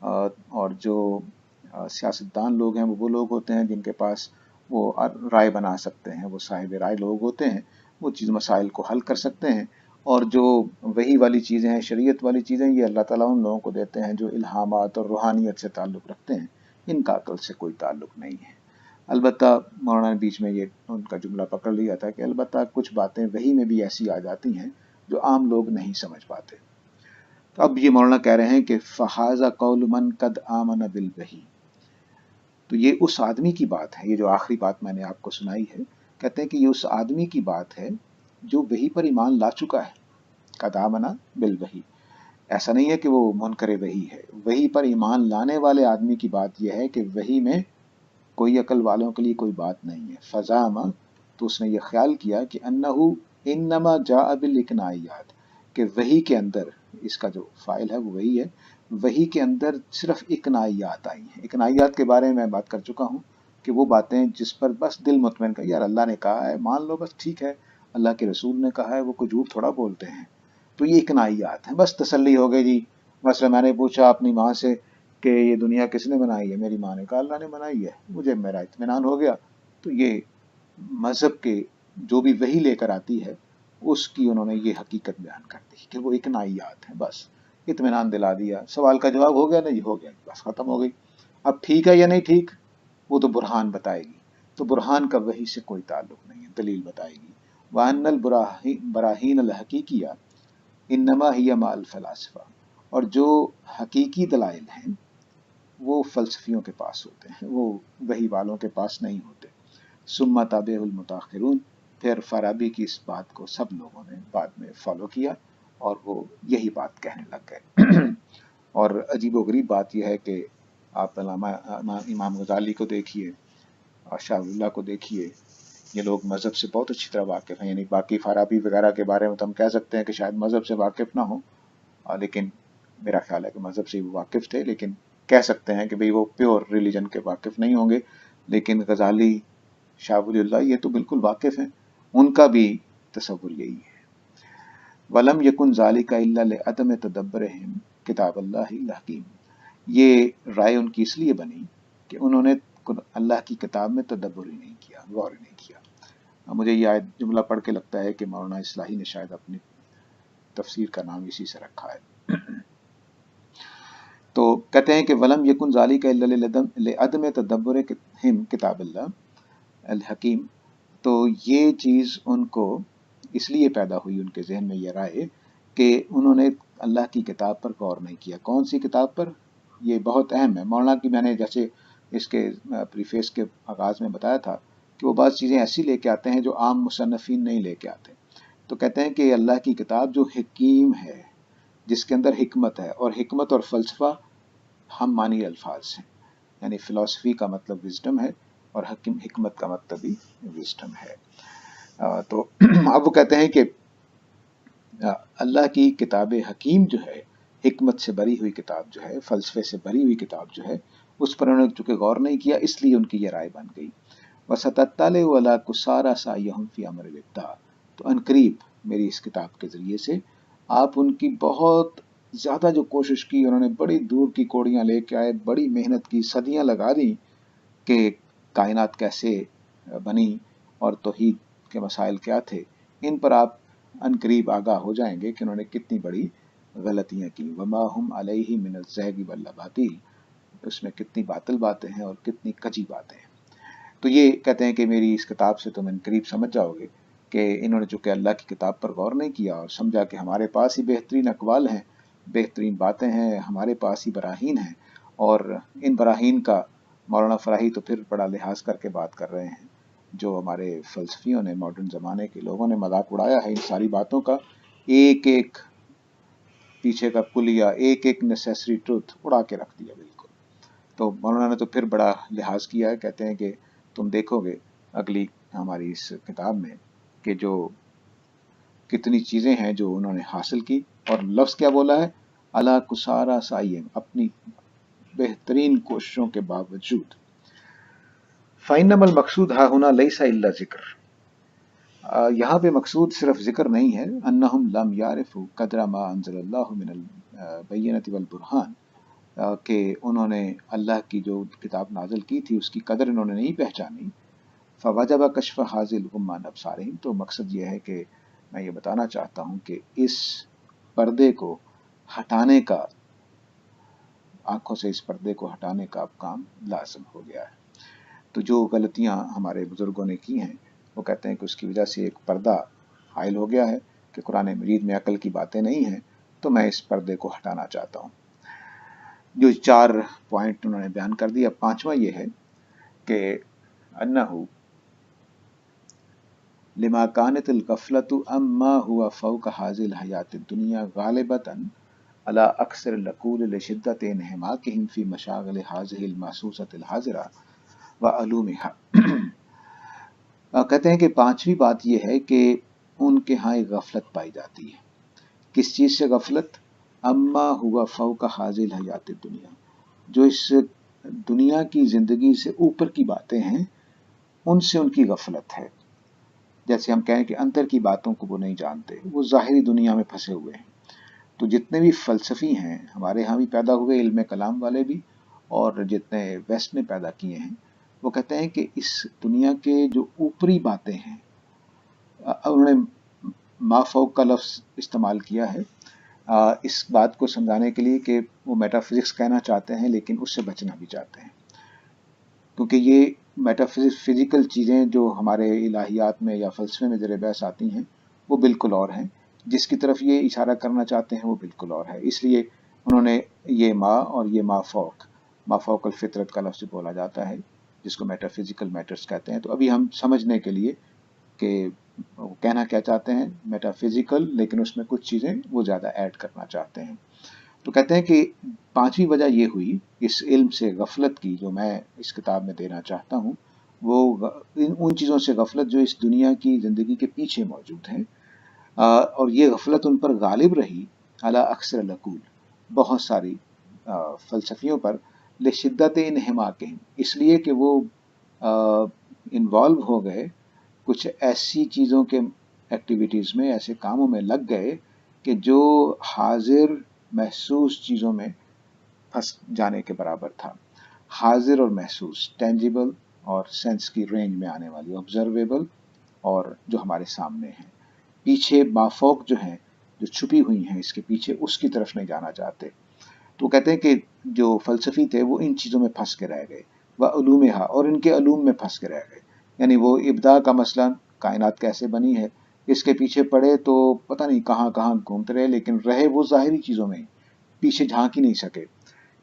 اور جو سیاستدان لوگ ہیں وہ لوگ ہوتے ہیں جن کے پاس وہ رائے بنا سکتے ہیں، وہ صاحب رائے لوگ ہوتے ہیں، وہ چیز مسائل کو حل کر سکتے ہیں. اور جو وحی والی چیزیں ہیں، شریعت والی چیزیں، یہ اللہ تعالیٰ ان لوگوں کو دیتے ہیں جو الہامات اور روحانیت سے تعلق رکھتے ہیں. ان کا عقل سے کوئی تعلق نہیں ہے. البتہ مولانا نے بیچ میں یہ ان کا جملہ پکڑ لیا تھا کہ البتہ کچھ باتیں وحی میں بھی ایسی آ جاتی ہیں جو عام لوگ نہیں سمجھ پاتے. تو اب یہ مولانا کہہ رہے ہیں کہ فہذا قول من قد آمن بالوحی. تو یہ اس آدمی کی بات ہے، یہ جو آخری بات میں نے آپ کو سنائی ہے، کہتے ہیں کہ یہ اس آدمی کی بات ہے جو وحی پر ایمان لا چکا ہے. قد آمن بالوحی، ایسا نہیں ہے کہ وہ منکر وحی ہے. وحی پر ایمان لانے والے آدمی کی بات یہ ہے کہ وحی میں کوئی عقل والوں کے لیے کوئی بات نہیں ہے. فزعم، تو اس نے یہ خیال کیا کہ انہو انما جاء بالاکنائیات، کہ وحی کے اندر، اس کا جو فائل ہے وہ وحی ہے، وحی کے اندر صرف اکنائیات آئی ہیں. اکنائیات کے بارے میں بات کر چکا ہوں کہ وہ باتیں جس پر بس دل مطمئن کر، یار اللہ نے کہا ہے مان لو، بس ٹھیک ہے، اللہ کے رسول نے کہا ہے، وہ کوئی جھوٹ تھوڑا بولتے ہیں. تو یہ اکنائیات ہیں، بس تسلی ہو گئی جی. مثلا میں نے پوچھا اپنی ماں سے کہ یہ دنیا کس نے بنائی ہے، میری ماں نے کہا اللہ نے بنائی ہے، مجھے میرا اطمینان ہو گیا. تو یہ مذہب کے جو بھی وحی لے کر آتی ہے اس کی انہوں نے یہ حقیقت بیان کر دی کہ وہ اکنائیات ہیں. بس اطمینان دلا دیا، سوال کا جواب ہو گیا، نہیں ہو گیا، بس ختم ہو گئی. اب ٹھیک ہے یا نہیں ٹھیک، وہ تو برہان بتائے گی. تو برہان کا وحی سے کوئی تعلق نہیں ہے، دلیل بتائے گی. وَأَنَّ الْبَرَاهِينَ الْحَقِيقِيَّةَ إِنَّمَا هِيَ مَعَ الْفَلَاسِفَةِ، اور جو حقیقی دلائل ہیں وہ فلسفیوں کے پاس ہوتے ہیں، وہ وحی والوں کے پاس نہیں ہوتے. ثم تابعہ المتاخرون، پھر فارابی کی اس بات کو سب لوگوں نے بعد میں فالو کیا اور وہ یہی بات کہنے لگ گئے. اور عجیب و غریب بات یہ ہے کہ آپ علامہ امام غزالی کو دیکھیے اور شاہ اللہ کو دیکھیے، یہ لوگ مذہب سے بہت اچھی طرح واقف ہیں. یعنی باقی فارابی وغیرہ کے بارے میں تو ہم کہہ سکتے ہیں کہ شاید مذہب سے واقف نہ ہوں، لیکن میرا خیال ہے کہ مذہب سے وہ واقف تھے. لیکن کہہ سکتے ہیں کہ بھئی وہ پیور ریلیجن کے واقف نہیں ہوں گے. لیکن غزالی، شاہ ولی اللہ یہ تو بالکل واقف ہیں، ان کا بھی تصور یہی ہے. وَلَمْ يَكُنْ ذَلِكَ إِلَّا لِعَدَمِ تَدَبُّرِهِمْ کتاب اللہ الحکیم. یہ رائے ان کی اس لیے بنی کہ انہوں نے اللہ کی کتاب میں تدبر ہی نہیں کیا، غور ہی نہیں کیا. مجھے یہ آیت جملہ پڑھ کے لگتا ہے کہ مولانا اصلاحی نے شاید اپنی تفسیر کا نام اسی سے رکھا ہے. تو کہتے ہیں کہ ولم یکن ذالک الا لعدم تدبرہم کتاب اللہ الحکیم. تو یہ چیز ان کو اس لیے پیدا ہوئی ان کے ذہن میں یہ رائے کہ انہوں نے اللہ کی کتاب پر غور نہیں کیا. کون سی کتاب پر؟ یہ بہت اہم ہے. مولانا کی میں نے جیسے اس کے پریفیس کے آغاز میں بتایا تھا کہ وہ بعض چیزیں ایسی لے کے آتے ہیں جو عام مصنفین نہیں لے کے آتے. تو کہتے ہیں کہ اللہ کی کتاب جو حکیم ہے، جس کے اندر حکمت ہے، اور حکمت اور فلسفہ ہم معنی الفاظ ہیں. یعنی فلسفی کا مطلب وزڈم ہے اور حکمت کا مطلب بھی وزڈم ہے. تو اب وہ کہتے ہیں کہ اللہ کی کتاب حکیم جو ہے، حکمت سے بری ہوئی کتاب جو ہے، فلسفے سے بری ہوئی کتاب جو ہے، اس پر انہوں نے چونکہ غور نہیں کیا، اس لیے ان کی یہ رائے بن گئی. وَسَتَطَّلِعُ عَلَىٰ قُصَارَىٰ سَعْيِهِمْ فِي أَمْرِ الْإِبْدَاعِ. تو عنقریب میری اس کتاب کے ذریعے سے آپ ان کی بہت زیادہ جو کوشش کی، انہوں نے بڑی دور کی کوڑیاں لے کے آئے، بڑی محنت کی، صدیاں لگا دیں کہ کائنات کیسے بنی اور توحید کے مسائل کیا تھے. ان پر آپ عنقریب آگاہ ہو جائیں گے کہ انہوں نے کتنی بڑی غلطیاں کی. وما ہم علیہ من الزیغ والباطل، اس میں کتنی باطل باتیں ہیں اور کتنی کجی باتیں ہیں. تو یہ کہتے ہیں کہ میری اس کتاب سے تم عنقریب سمجھ جاؤ گے کہ انہوں نے چونکہ اللہ کی کتاب پر غور نہیں کیا اور سمجھا کہ ہمارے پاس ہی بہترین اقوال ہیں، بہترین باتیں ہیں، ہمارے پاس ہی براہین ہیں. اور ان براہین کا مولانا فراہی تو پھر بڑا لحاظ کر کے بات کر رہے ہیں. جو ہمارے فلسفیوں نے، ماڈرن زمانے کے لوگوں نے مذاق اڑایا ہے ان ساری باتوں کا، ایک ایک پیچھے کا کلیہ، ایک ایک نیسیسری ٹروتھ اڑا کے رکھ دیا بالکل. تو مولانا نے تو پھر بڑا لحاظ کیا ہے. کہتے ہیں کہ تم دیکھو گے اگلی ہماری اس کتاب میں کہ جو کتنی چیزیں ہیں جو انہوں نے حاصل کی. اور لفظ کیا بولا ہے؟ علی کسارا سائیم، اپنی بہترین کوششوں کے باوجود. فإنما المقصود ہا ہونا لیس الا ذکر. یہاں پہ مقصود صرف ذکر نہیں ہے. انہم لم یعرفوا قدر ما انزل اللہ من البینۃ والبرہان. کہ انہوں نے اللہ کی جو کتاب نازل کی تھی اس کی قدر انہوں نے نہیں پہچانی، فوجب کشف حاضل غمان ابصارہم، تو مقصد یہ ہے کہ میں یہ بتانا چاہتا ہوں کہ اس پردے کو ہٹانے کا، آنکھوں سے اس پردے کو ہٹانے کا اب کام لازم ہو گیا ہے۔ تو جو غلطیاں ہمارے بزرگوں نے کی ہیں وہ کہتے ہیں کہ اس کی وجہ سے ایک پردہ حائل ہو گیا ہے کہ قرآن مجید میں عقل کی باتیں نہیں ہیں، تو میں اس پردے کو ہٹانا چاہتا ہوں۔ جو 4 پوائنٹ انہوں نے بیان کر دیا، 5واں یہ ہے کہ انہو لما كانت الغفلة اما هو فوق هذه الحیات الدنیا غالبۃ على اکثر العقول لشدت انہماکہم فی مشاغل هذه المحسوسة الحاضرة وعلومها۔ کہتے ہیں کہ 5ویں بات یہ ہے کہ ان کے ہاں ایک غفلت پائی جاتی ہے۔ کس چیز سے غفلت؟ اما ہوا فوق هذه الحیات الدنیا، جو اس دنیا کی زندگی سے اوپر کی باتیں ہیں ان سے ان کی غفلت ہے۔ جیسے ہم کہیں کہ اندر کی باتوں کو وہ نہیں جانتے، وہ ظاہری دنیا میں پھنسے ہوئے ہیں۔ تو جتنے بھی فلسفی ہیں ہمارے ہاں بھی پیدا ہوئے، علم کلام والے بھی، اور جتنے ویسٹ نے پیدا کیے ہیں، وہ کہتے ہیں کہ اس دنیا کے جو اوپری باتیں ہیں، انہوں نے ما فوق کا لفظ استعمال کیا ہے اس بات کو سمجھانے کے لیے کہ وہ میٹا فزکس کہنا چاہتے ہیں لیکن اس سے بچنا بھی چاہتے ہیں، کیونکہ یہ میٹا فزیکل چیزیں جو ہمارے الہیات میں یا فلسفے میں زیر بحث آتی ہیں وہ بالکل اور ہیں، جس کی طرف یہ اشارہ کرنا چاہتے ہیں وہ بالکل اور ہے۔ اس لیے انہوں نے یہ ما اور یہ ما فوق الفطرت کا لفظ بولا جاتا ہے، جس کو میٹا فزیکل میٹرز کہتے ہیں۔ تو ابھی ہم سمجھنے کے لیے کہ وہ کہنا کیا چاہتے ہیں میٹا فزیکل، لیکن اس میں کچھ چیزیں وہ زیادہ ایڈ کرنا چاہتے ہیں۔ تو کہتے ہیں کہ 5ویں وجہ یہ ہوئی اس علم سے غفلت کی جو میں اس کتاب میں دینا چاہتا ہوں، وہ ان چیزوں سے غفلت جو اس دنیا کی زندگی کے پیچھے موجود ہیں، اور یہ غفلت ان پر غالب رہی علی اکثر العقول، بہت ساری فلسفیوں پر، لشدت انہماکہم، اس لیے کہ وہ انوالو ہو گئے کچھ ایسی چیزوں کے ایکٹیویٹیز میں، ایسے کاموں میں لگ گئے کہ جو حاضر محسوس چیزوں میں پھنس جانے کے برابر تھا۔ حاضر اور محسوس، ٹینجیبل اور سینس کی رینج میں آنے والی، آبزرویبل اور جو ہمارے سامنے ہیں، پیچھے مافوق جو ہیں، جو چھپی ہوئی ہیں اس کے پیچھے، اس کی طرف نہیں جانا چاہتے۔ تو کہتے ہیں کہ جو فلسفی تھے وہ ان چیزوں میں پھنس کے رہ گئے، وعلومہا، اور ان کے علوم میں پھنس کے رہ گئے، یعنی وہ ابداع کا مثلا کائنات کیسے بنی ہے اس کے پیچھے پڑے تو پتہ نہیں کہاں کہاں گھومتے رہے، لیکن رہے وہ ظاہری چیزوں میں، پیچھے جھانک ہی نہیں سکے۔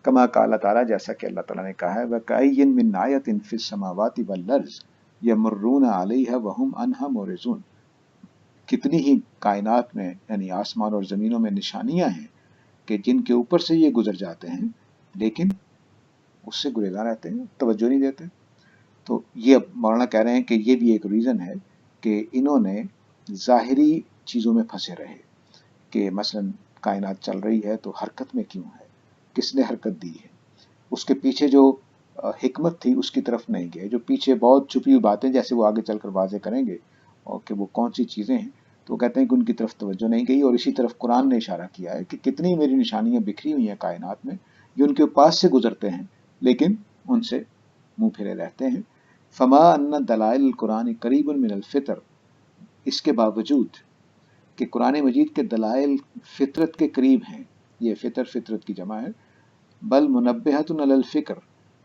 کما قال اللہ تعالیٰ، جیسا کہ اللہ تعالیٰ نے کہا ہے، وَكَأَيٍّ مِّن آیَةٍ فِي السَّمَاوَاتِ وَالْأَرْضِ يَمُرُّونَ عَلَيْهَا وَهُمْ عَنْهَا مُعْرِضُونَ، کتنی ہی کائنات میں یعنی آسمان اور زمینوں میں نشانیاں ہیں کہ جن کے اوپر سے یہ گزر جاتے ہیں لیکن اس سے گریزاں رہتے ہیں، توجہ نہیں دیتے۔ تو یہ اب مولانا کہہ رہے ہیں کہ یہ بھی ایک ریزن ہے کہ انہوں نے ظاہری چیزوں میں پھنسے رہے، کہ مثلا کائنات چل رہی ہے تو حرکت میں کیوں ہے، کس نے حرکت دی ہے، اس کے پیچھے جو حکمت تھی اس کی طرف نہیں گئے، جو پیچھے بہت چھپی ہوئی باتیں جیسے وہ آگے چل کر واضح کریں گے اور کہ وہ کون سی چیزیں ہیں، تو وہ کہتے ہیں کہ ان کی طرف توجہ نہیں گئی، اور اسی طرف قرآن نے اشارہ کیا ہے کہ کتنی میری نشانیاں بکھری ہوئی ہیں کائنات میں، جو ان کے پاس سے گزرتے ہیں لیکن ان سے منہ پھرے رہتے ہیں۔ فما ان دلائل القرآن قریب من الفطر، اس کے باوجود کہ قرآن مجید کے دلائل فطرت کے قریب ہیں، یہ فطرت کی جمع ہے، بل منبہۃ علی الفکر،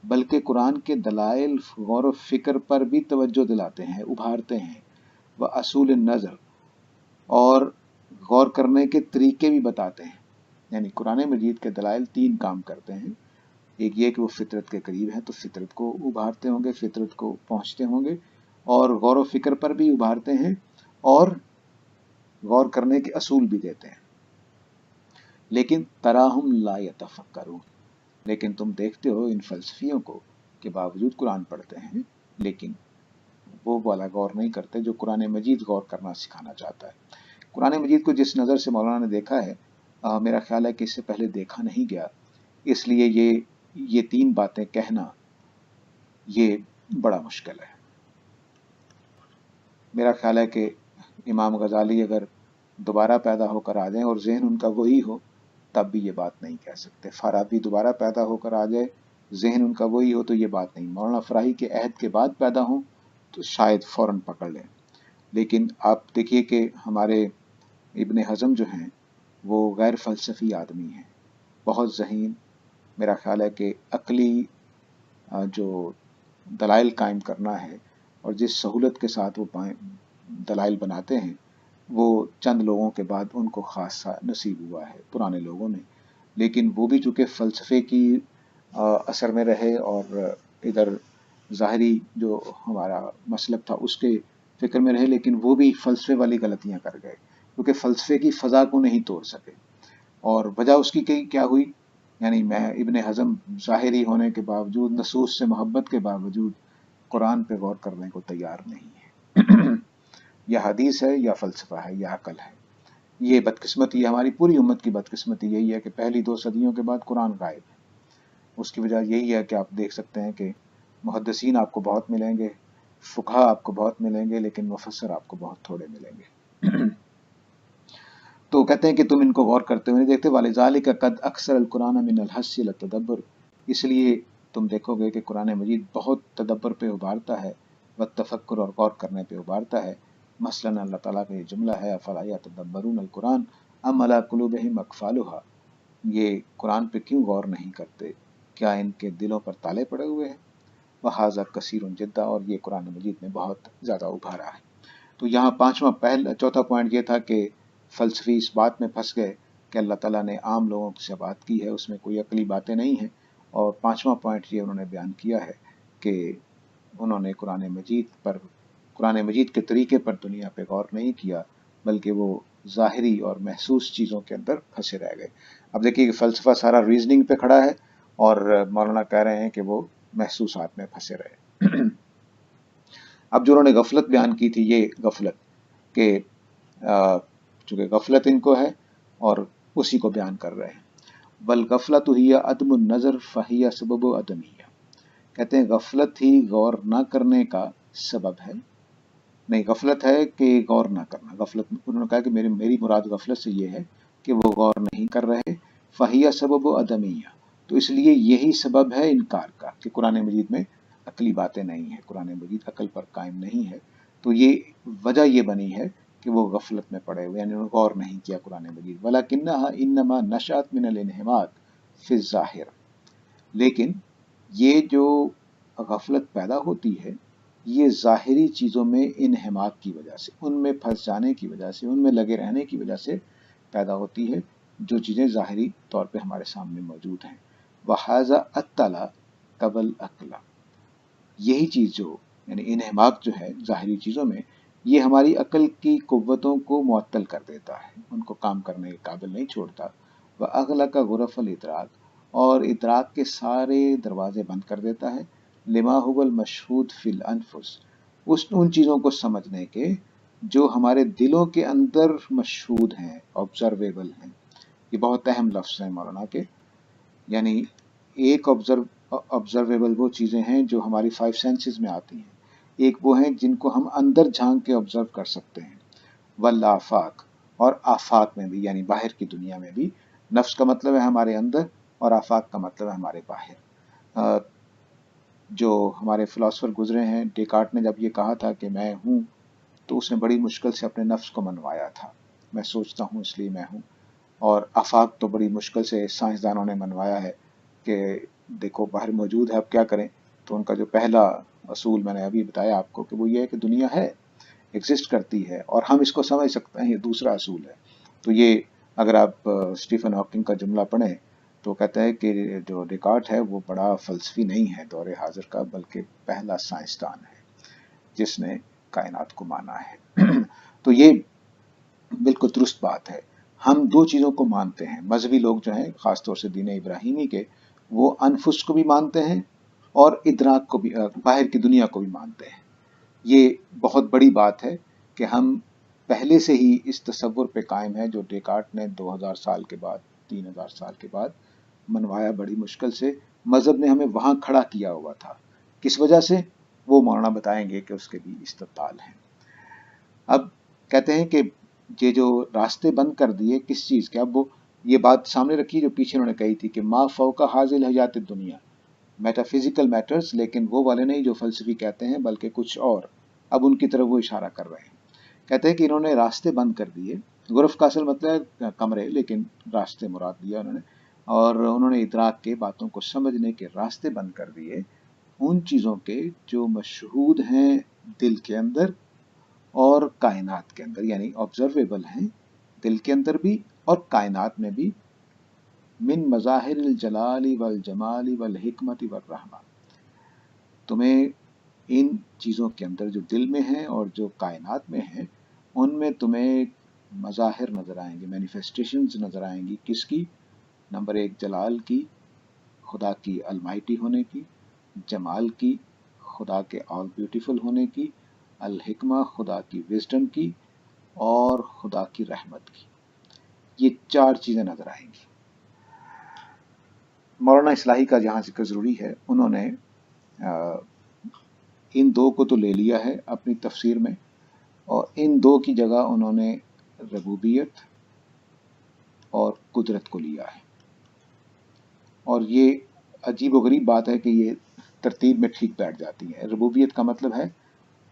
بلکہ قرآن کے دلائل غور و فکر پر بھی توجہ دلاتے ہیں، ابھارتے ہیں، وہ اصول النظر، اور غور کرنے کے طریقے بھی بتاتے ہیں۔ یعنی قرآن مجید کے دلائل 3 کام کرتے ہیں، ایک یہ کہ وہ فطرت کے قریب ہے تو فطرت کو ابھارتے ہوں گے، فطرت کو پہنچتے ہوں گے، اور غور و فکر پر بھی ابھارتے ہیں، اور غور کرنے کے اصول بھی دیتے ہیں۔ لیکن تراہم لا یتفکرون، لیکن تم دیکھتے ہو ان فلسفیوں کو کہ باوجود قرآن پڑھتے ہیں لیکن وہ والا غور نہیں کرتے جو قرآن مجید غور کرنا سکھانا چاہتا ہے۔ قرآن مجید کو جس نظر سے مولانا نے دیکھا ہے، میرا خیال ہے کہ اس سے پہلے دیکھا نہیں گیا، اس لیے یہ 3 باتیں کہنا یہ بڑا مشکل ہے۔ میرا خیال ہے کہ امام غزالی اگر دوبارہ پیدا ہو کر آ جائیں اور ذہن ان کا وہی ہو تب بھی یہ بات نہیں کہہ سکتے. فارابی دوبارہ پیدا ہو کر آ جائے، ذہن ان کا وہی ہو تو یہ بات نہیں. مولانا فراہی کے عہد کے بعد پیدا ہوں تو شاید فوراً پکڑ لیں. لیکن آپ دیکھیے کہ ہمارے ابن حزم جو ہیں وہ غیر فلسفی آدمی ہیں، بہت ذہین. میرا خیال ہے کہ عقلی جو دلائل قائم کرنا ہے اور جس سہولت کے ساتھ وہ دلائل بناتے ہیں وہ چند لوگوں کے بعد ان کو خاصا نصیب ہوا ہے، پرانے لوگوں نے. لیکن وہ بھی چونکہ فلسفے کی اثر میں رہے اور ادھر ظاہری جو ہمارا مسلک تھا اس کے فکر میں رہے، لیکن وہ بھی فلسفے والی غلطیاں کر گئے کیونکہ فلسفے کی فضا کو نہیں توڑ سکے. اور وجہ اس کی کیا ہوئی؟ یعنی میں ابن حزم ظاہری ہونے کے باوجود، نصوص سے محبت کے باوجود قرآن پہ غور کرنے کو تیار نہیں ہے. یا حدیث ہے یا فلسفہ ہے یا عقل ہے. یہ بدقسمتی ہے، ہماری پوری امت کی بدقسمتی یہی ہے کہ پہلی 2 صدیوں کے بعد قرآن غائب ہے. اس کی وجہ یہی ہے کہ آپ دیکھ سکتے ہیں کہ محدثین آپ کو بہت ملیں گے، فقہا آپ کو بہت ملیں گے، لیکن مفسر آپ کو بہت تھوڑے ملیں گے. تو کہتے ہیں کہ تم ان کو غور کرتے ہوئے نہیں دیکھتے. وَلِذَٰلِكَ قَدْ أَكْثَرَ الْقُرْآنَ مِنَ الْحَثِّ عَلَى التَّدَبُّرِ، اس لیے تم دیکھو گے کہ قرآن مجید بہت تدبر پہ ابھارتا ہے، والتفکر اور غور کرنے پہ ابھارتا ہے. مثلاً اللہ تعالیٰ کا یہ جملہ ہے أَفَلَا يَتَدَبَّرُونَ الْقُرْآنَ أَمْ عَلَىٰ قُلُوبِهِمْ أَقْفَالُهَا، یہ قرآن پہ کیوں غور نہیں کرتے، کیا ان کے دلوں پر تالے پڑے ہوئے ہیں. وَهَٰذَا كَثِيرٌ جِدًّا، اور یہ قرآن مجید میں بہت زیادہ ابھارا ہے. تو یہاں چوتھا پوائنٹ یہ تھا کہ فلسفی اس بات میں پھنس گئے کہ اللہ تعالیٰ نے عام لوگوں سے بات کی ہے، اس میں کوئی عقلی باتیں نہیں ہیں. اور 5واں پوائنٹ یہ انہوں نے بیان کیا ہے کہ انہوں نے قرآن مجید کے طریقے پر دنیا پہ غور نہیں کیا، بلکہ وہ ظاہری اور محسوس چیزوں کے اندر پھنسے رہ گئے. اب دیکھیے کہ فلسفہ سارا ریزننگ پہ کھڑا ہے اور مولانا کہہ رہے ہیں کہ وہ محسوسات میں پھنسے رہے. اب جو انہوں نے غفلت بیان کی تھی، یہ غفلت کہ چونکہ غفلت ان کو ہے اور اسی کو بیان کر رہے ہیں. بَالْغَفْلَةُ هِيَ عَدْمُ النَّظَرِ فَهِيَ سَبَبُ عَدَمِهِ، کہتے ہیں غفلت ہی غور نہ کرنے کا سبب ہے. نہیں، غفلت ہے کہ غور نہ کرنا. غفلت انہوں نے کہا کہ میری مراد غفلت سے یہ ہے کہ وہ غور نہیں کر رہے. فَهِيَ سَبَبُ عَدَمِهِ، تو اس لیے یہی سبب ہے انکار کا کہ قرآن مجید میں عقلی باتیں نہیں ہیں، قرآن مجید عقل پر قائم نہیں ہے. تو یہ وجہ یہ بنی ہے کہ وہ غفلت میں پڑے ہوئے، یعنی انہوں نے غور نہیں کیا قرآن مجید. وَلَكِنَّهَا إِنَّمَا نَشَأَتْ مِنَ الْانْحِمَاقِ فِي الظَّاهِرِ، لیکن یہ جو غفلت پیدا ہوتی ہے یہ ظاہری چیزوں میں انحماق کی وجہ سے، ان میں پھنس جانے کی وجہ سے، ان میں لگے رہنے کی وجہ سے پیدا ہوتی ہے، جو چیزیں ظاہری طور پہ ہمارے سامنے موجود ہیں. وَهَٰذَا أَطَّلَ قَبْلَ الْعَقْلَ، یہی چیز جو یعنی انحماق جو ہے ظاہری چیزوں میں، یہ ہماری عقل کی قوتوں کو معطل کر دیتا ہے، ان کو کام کرنے کے قابل نہیں چھوڑتا. وَأَغْلَقَ غُرَفَ الْإِدْرَاكِ، اور ادراک کے سارے دروازے بند کر دیتا ہے. لما هو المشہود فی الانفس، ان چیزوں کو سمجھنے کے جو ہمارے دلوں کے اندر مشہود ہیں، آبزرویبل ہیں. یہ بہت اہم لفظ ہیں مولانا کے، یعنی ایک آبزرویبل وہ چیزیں ہیں جو ہماری 5 سینسز میں آتی ہیں، ایک وہ ہیں جن کو ہم اندر جھانک کے آبزرو کر سکتے ہیں. والآفاق، اور آفاق میں بھی یعنی باہر کی دنیا میں بھی. نفس کا مطلب ہے ہمارے اندر اور آفاق کا مطلب ہے ہمارے باہر. جو ہمارے فلاسفر گزرے ہیں، ڈیکارٹ نے جب یہ کہا تھا کہ میں ہوں، تو اس نے بڑی مشکل سے اپنے نفس کو منوایا تھا، میں سوچتا ہوں اس لیے میں ہوں. اور آفاق تو بڑی مشکل سے سائنسدانوں نے منوایا ہے کہ دیکھو باہر موجود ہے، اب کیا کریں. تو ان کا جو پہلا اصول میں نے ابھی بتایا آپ کو کہ وہ یہ ہے کہ دنیا ہے، ایگزسٹ کرتی ہے اور ہم اس کو سمجھ سکتے ہیں، یہ دوسرا اصول ہے. تو یہ اگر آپ اسٹیفن ہاکنگ کا جملہ پڑھیں تو کہتا ہے کہ جو ڈیکارٹ ہے وہ بڑا فلسفی نہیں ہے دور حاضر کا، بلکہ پہلا سائنسدان ہے جس نے کائنات کو مانا ہے. تو یہ بالکل درست بات ہے. ہم 2 چیزوں کو مانتے ہیں، مذہبی لوگ جو ہیں خاص طور سے دین ابراہیمی کے، وہ انفس کو بھی مانتے ہیں اور ادراک کو بھی، باہر کی دنیا کو بھی مانتے ہیں. یہ بہت بڑی بات ہے کہ ہم پہلے سے ہی اس تصور پہ قائم ہے جو ڈیکارٹ نے 2000 سال کے بعد، 3000 سال کے بعد منوایا بڑی مشکل سے. مذہب نے ہمیں وہاں کھڑا کیا ہوا تھا، کس وجہ سے وہ مولانا بتائیں گے کہ اس کے بھی استدلال ہیں. اب کہتے ہیں کہ یہ جو راستے بند کر دیے کس چیز کے، اب وہ یہ بات سامنے رکھی جو پیچھے انہوں نے کہی تھی کہ ما فوق حاضل حیات دنیا، میٹا فزیکل میٹرز، لیکن وہ والے نہیں جو فلسفی کہتے ہیں بلکہ کچھ اور. اب ان کی طرف وہ اشارہ کر رہے ہیں. کہتے ہیں کہ انہوں نے راستے بند کر دیے. غرف کا اصل مطلب ہے کمرے، لیکن راستے مراد دیا انہوں نے. اور انہوں نے ادراک کے، باتوں کو سمجھنے کے راستے بند کر دیے ان چیزوں کے جو مشہود ہیں دل کے اندر اور کائنات کے اندر، یعنی آبزرویبل ہیں دل کے اندر بھی اور کائنات میں بھی. من مظاہر الجلال والجمال والحکمت والرحمہ، تمہیں ان چیزوں کے اندر جو دل میں ہیں اور جو کائنات میں ہیں ان میں تمہیں مظاہر نظر آئیں گے، مینیفیسٹیشنز نظر آئیں گی. کس کی؟ نمبر 1 جلال کی، خدا کی المائٹی ہونے کی، جمال کی، خدا کے آل بیوٹیفل ہونے کی، الحکمہ خدا کی وزڈم کی، اور خدا کی رحمت کی. یہ 4 چیزیں نظر آئیں گی. مولانا اصلاحی کا جہاں ذکر ضروری ہے، انہوں نے ان 2 کو تو لے لیا ہے اپنی تفسیر میں، اور ان 2 کی جگہ انہوں نے ربوبیت اور قدرت کو لیا ہے. اور یہ عجیب و غریب بات ہے کہ یہ ترتیب میں ٹھیک بیٹھ جاتی ہے. ربوبیت کا مطلب ہے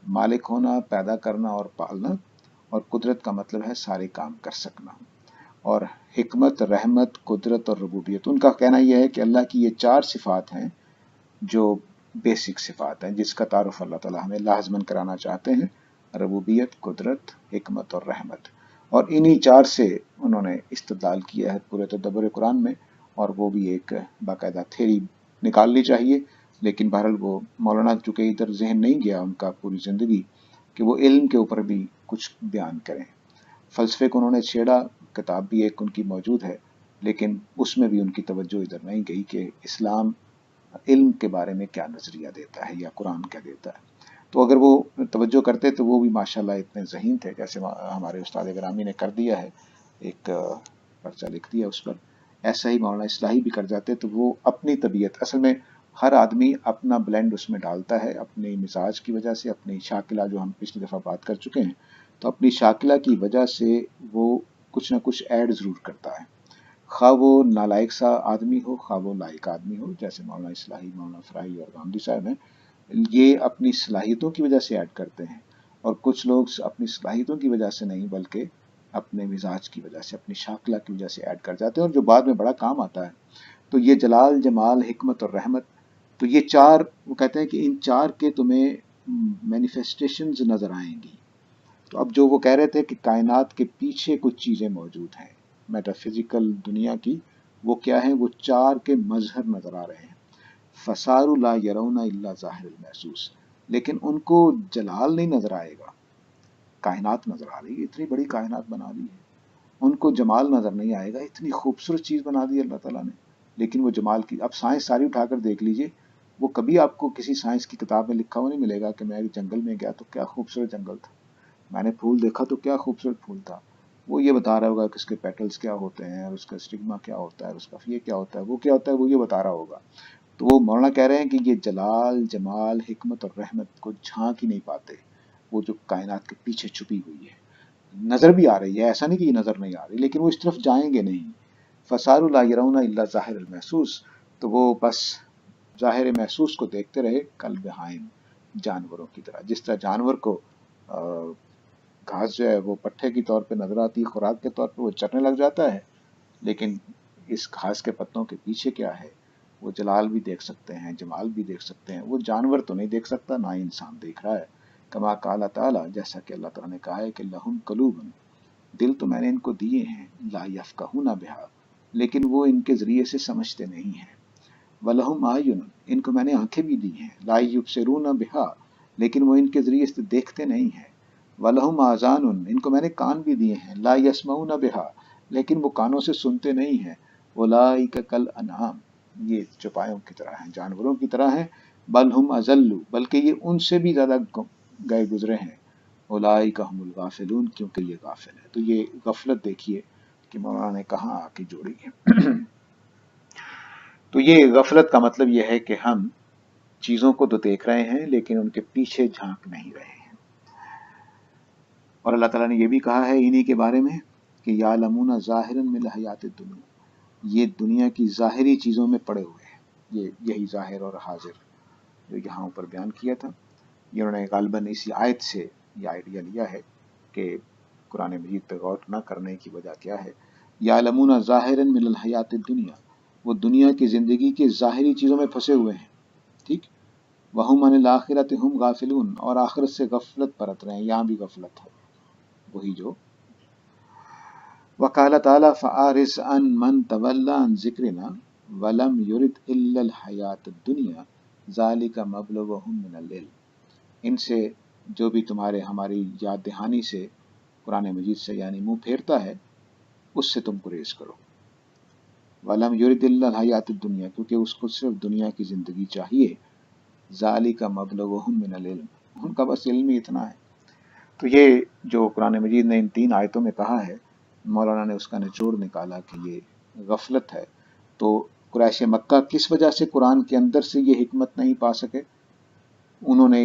مالک ہونا، پیدا کرنا اور پالنا، اور قدرت کا مطلب ہے سارے کام کر سکنا. اور حکمت، رحمت، قدرت اور ربوبیت، ان کا کہنا یہ ہے کہ اللہ کی یہ 4 صفات ہیں جو بیسک صفات ہیں جس کا تعارف اللہ تعالیٰ ہمیں لازماً کرانا چاہتے ہیں: ربوبیت، قدرت، حکمت اور رحمت. اور انہی 4 سے انہوں نے استدلال کیا ہے پورے تدبر قرآن میں، اور وہ بھی ایک باقاعدہ تھیری نکال لی چاہیے. لیکن بہرحال وہ مولانا چونکہ ادھر ذہن نہیں گیا ان کا پوری زندگی کہ وہ علم کے اوپر بھی کچھ بیان کریں. فلسفے کو انہوں نے چھیڑا، کتاب بھی ایک ان کی موجود ہے، لیکن اس میں بھی ان کی توجہ ادھر نہیں گئی کہ اسلام علم کے بارے میں کیا نظریہ دیتا ہے یا قرآن کیا دیتا ہے. تو اگر وہ توجہ کرتے تو وہ بھی ماشاءاللہ اتنے ذہین تھے، جیسے ہمارے استاد گرامی نے کر دیا ہے، ایک پرچہ لکھ دیا اس پر. ایسا ہی مولانا اصلاحی بھی کر جاتے تو وہ اپنی طبیعت، اصل میں ہر آدمی اپنا بلینڈ اس میں ڈالتا ہے اپنی مزاج کی وجہ سے، اپنی شاکلہ جو ہم پچھلی دفعہ بات کر چکے ہیں، تو اپنی شاکلہ کی وجہ سے وہ کچھ نہ کچھ ایڈ ضرور کرتا ہے، خواہ وہ نالائق سا آدمی ہو خواہ وہ لائق آدمی ہو، جیسے مولانا اصلاحی، مولانا فرائی اور گاندھی صاحب ہیں. یہ اپنی صلاحیتوں کی وجہ سے ایڈ کرتے ہیں، اور کچھ لوگ اپنی صلاحیتوں کی وجہ سے نہیں بلکہ اپنے مزاج کی وجہ سے، اپنی شاکلہ کی وجہ سے ایڈ کر جاتے ہیں، اور جو بعد میں بڑا کام آتا ہے. تو یہ جلال، جمال، حکمت اور رحمت، تو یہ 4 وہ کہتے ہیں کہ ان 4 کے تمہیں مینیفیسٹیشنز نظر آئیں گی. تو اب جو وہ کہہ رہے تھے کہ کائنات کے پیچھے کچھ چیزیں موجود ہیں میٹا فزیکل دنیا کی، وہ کیا ہیں؟ وہ 4 کے مظہر نظر آ رہے ہیں. فسار لا یرون الا ظاہر المحسوس، لیکن ان کو جلال نہیں نظر آئے گا. کائنات نظر آ رہی ہے، اتنی بڑی کائنات بنا دی ہے. ان کو جمال نظر نہیں آئے گا، اتنی خوبصورت چیز بنا دی اللہ تعالیٰ نے، لیکن وہ جمال کی، اب سائنس ساری اٹھا کر دیکھ لیجئے، وہ کبھی آپ کو کسی سائنس کی کتاب میں لکھا ہوا نہیں ملے گا کہ میں ایک جنگل میں گیا تو کیا خوبصورت جنگل تھا، میں نے پھول دیکھا تو کیا خوبصورت پھول تھا. وہ یہ بتا رہا ہوگا کہ اس کے پیٹلز کیا ہوتے ہیں، اور اس کا اسٹگما کیا ہوتا ہے، اس کا یہ کیا ہوتا ہے، وہ کیا ہوتا ہے، وہ یہ بتا رہا ہوگا. تو وہ مولانا کہہ رہے ہیں کہ یہ جلال، جمال، حکمت اور رحمت کو جھانک ہی نہیں پاتے، وہ جو کائنات کے پیچھے چھپی ہوئی ہے. نظر بھی آ رہی ہے، ایسا نہیں کہ یہ نظر نہیں آ رہی، لیکن وہ اس طرف جائیں گے نہیں. فسار لا یرون الا ظاہر المحسوس، تو وہ بس ظاہر محسوس کو دیکھتے رہے، کل بہائم، جانوروں کی طرح. جس طرح جانور کو گھاس جو ہے وہ پٹھے کی طور پہ نظر آتی ہے، خوراک کے طور پہ وہ چرنے لگ جاتا ہے، لیکن اس گھاس کے پتوں کے پیچھے کیا ہے، وہ جلال بھی دیکھ سکتے ہیں، جمال بھی دیکھ سکتے ہیں. وہ جانور تو نہیں دیکھ سکتا، نہ ہی انسان دیکھ رہا ہے. کما قال تعالیٰ، جیسا کہ اللہ تعالیٰ نے کہا ہے کہ لہم قلوب، دل تو میں نے ان کو دیے ہیں، لا یفقہون بہا، لیکن وہ ان کے ذریعے سے سمجھتے نہیں ہیں. وَلَهُمْ أَعْيُنٌ، ان کو میں نے آنکھیں بھی دی ہیں، لا یبصرون بہا، لیکن وہ ان کے ذریعے سے دیکھتے نہیں ہیں. وَلَهُمْ آذَانٌ، ان کو میں نے کان بھی دیے ہیں، لا یسمعون بہا، لیکن وہ کانوں سے سنتے نہیں ہیں. اولئک کالانعام، یہ چوپایوں کی طرح ہیں، جانوروں کی طرح ہیں. بل ہم اضل، بلکہ یہ ان سے بھی زیادہ گئے گزرے ہیں. اولئک هم الغافلون، کیونکہ یہ غافل ہے. تو یہ غفلت دیکھیے کہ مولانا نے کہاں آ کے جوڑی ہے. تو یہ غفلت کا مطلب یہ ہے کہ ہم چیزوں کو تو دیکھ رہے ہیں لیکن ان کے پیچھے جھانک نہیں رہے ہیں. اور اللہ تعالیٰ نے یہ بھی کہا ہے انہی کے بارے میں کہ یعلمون ظاہرا من الحیات الدنیا، یہ دنیا کی ظاہری چیزوں میں پڑے ہوئے ہیں، یہی ظاہر اور حاضر جو یہاں اوپر بیان کیا تھا، یہ انہوں نے غالباً اسی آیت سے یہ آئیڈیا لیا ہے کہ قرآن مجید پہ غور نہ کرنے کی وجہ کیا ہے۔ یعلمون ظاہرا من الحیات الدنیا، وہ دنیا کی زندگی کے ظاہری چیزوں میں پھنسے ہوئے ہیں، ٹھیک، وہم عن الآخرۃ ہم غافلون، اور آخرت سے غفلت برت رہے ہیں، یہاں بھی غفلت ہے وہی جو وقال تعالیٰ فأعرض عن من تولى عن ذکرنا ولم يرد الا الحیات الدنیا ذلک مبلغهم من العلم، ان سے جو بھی ہماری یاد دہانی سے قرآن مجید سے یعنی منہ پھیرتا ہے اس سے تم گریز کرو۔ ولم یرد الا الحیات الدنیا، کیونکہ اس کو صرف دنیا کی زندگی چاہیے، ذالک مبلغهم من العلم، ان کا بس علم ہی اتنا ہے۔ تو یہ جو قرآن مجید نے ان 3 آیتوں میں کہا ہے، مولانا نے اس کا نچوڑ نکالا کہ یہ غفلت ہے۔ تو قریش مکہ کس وجہ سے قرآن کے اندر سے یہ حکمت نہیں پا سکے؟ انہوں نے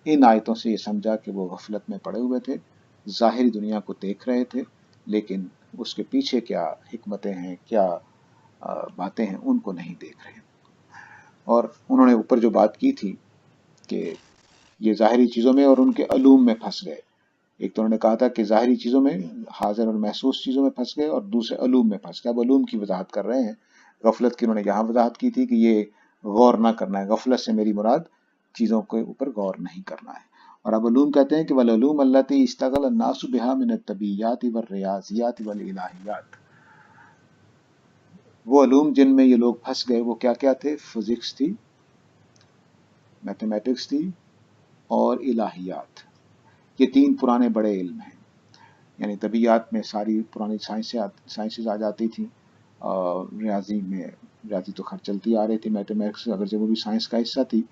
ان آیتوں سے یہ سمجھا کہ وہ غفلت میں پڑے ہوئے تھے، ظاہری دنیا کو دیکھ رہے تھے، لیکن اس کے پیچھے کیا حکمتیں ہیں، کیا باتیں ہیں، ان کو نہیں دیکھ رہے۔ اور انہوں نے اوپر جو بات کی تھی کہ یہ ظاہری چیزوں میں اور ان کے علوم میں پھنس گئے، ایک تو انہوں نے کہا تھا کہ ظاہری چیزوں میں، حاضر اور محسوس چیزوں میں پھنس گئے، اور دوسرے علوم میں پھنس گئے۔ اب علوم کی وضاحت کر رہے ہیں، غفلت کی انہوں نے یہاں وضاحت کی تھی کہ یہ غور نہ کرنا ہے، غفلت سے میری مراد چیزوں کے اوپر غور نہیں کرنا ہے۔ اور اب علوم کہتے ہیں کہ والعلوم التی استغل الناس بها من الطبیعیات والریاضیات والالہیات، وہ علوم جن میں یہ لوگ پھنس گئے وہ کیا کیا تھے؟ فزکس تھی، میتھمیٹکس تھی اور الہیات، یہ 3 پرانے بڑے علم ہیں۔ یعنی طبیعیات میں ساری پرانی سائنسز آ جاتی تھیں، ریاضی تو خیر چلتی آ رہی تھی، میتھمیٹکس اگرچہ وہ بھی سائنس کا حصہ تھی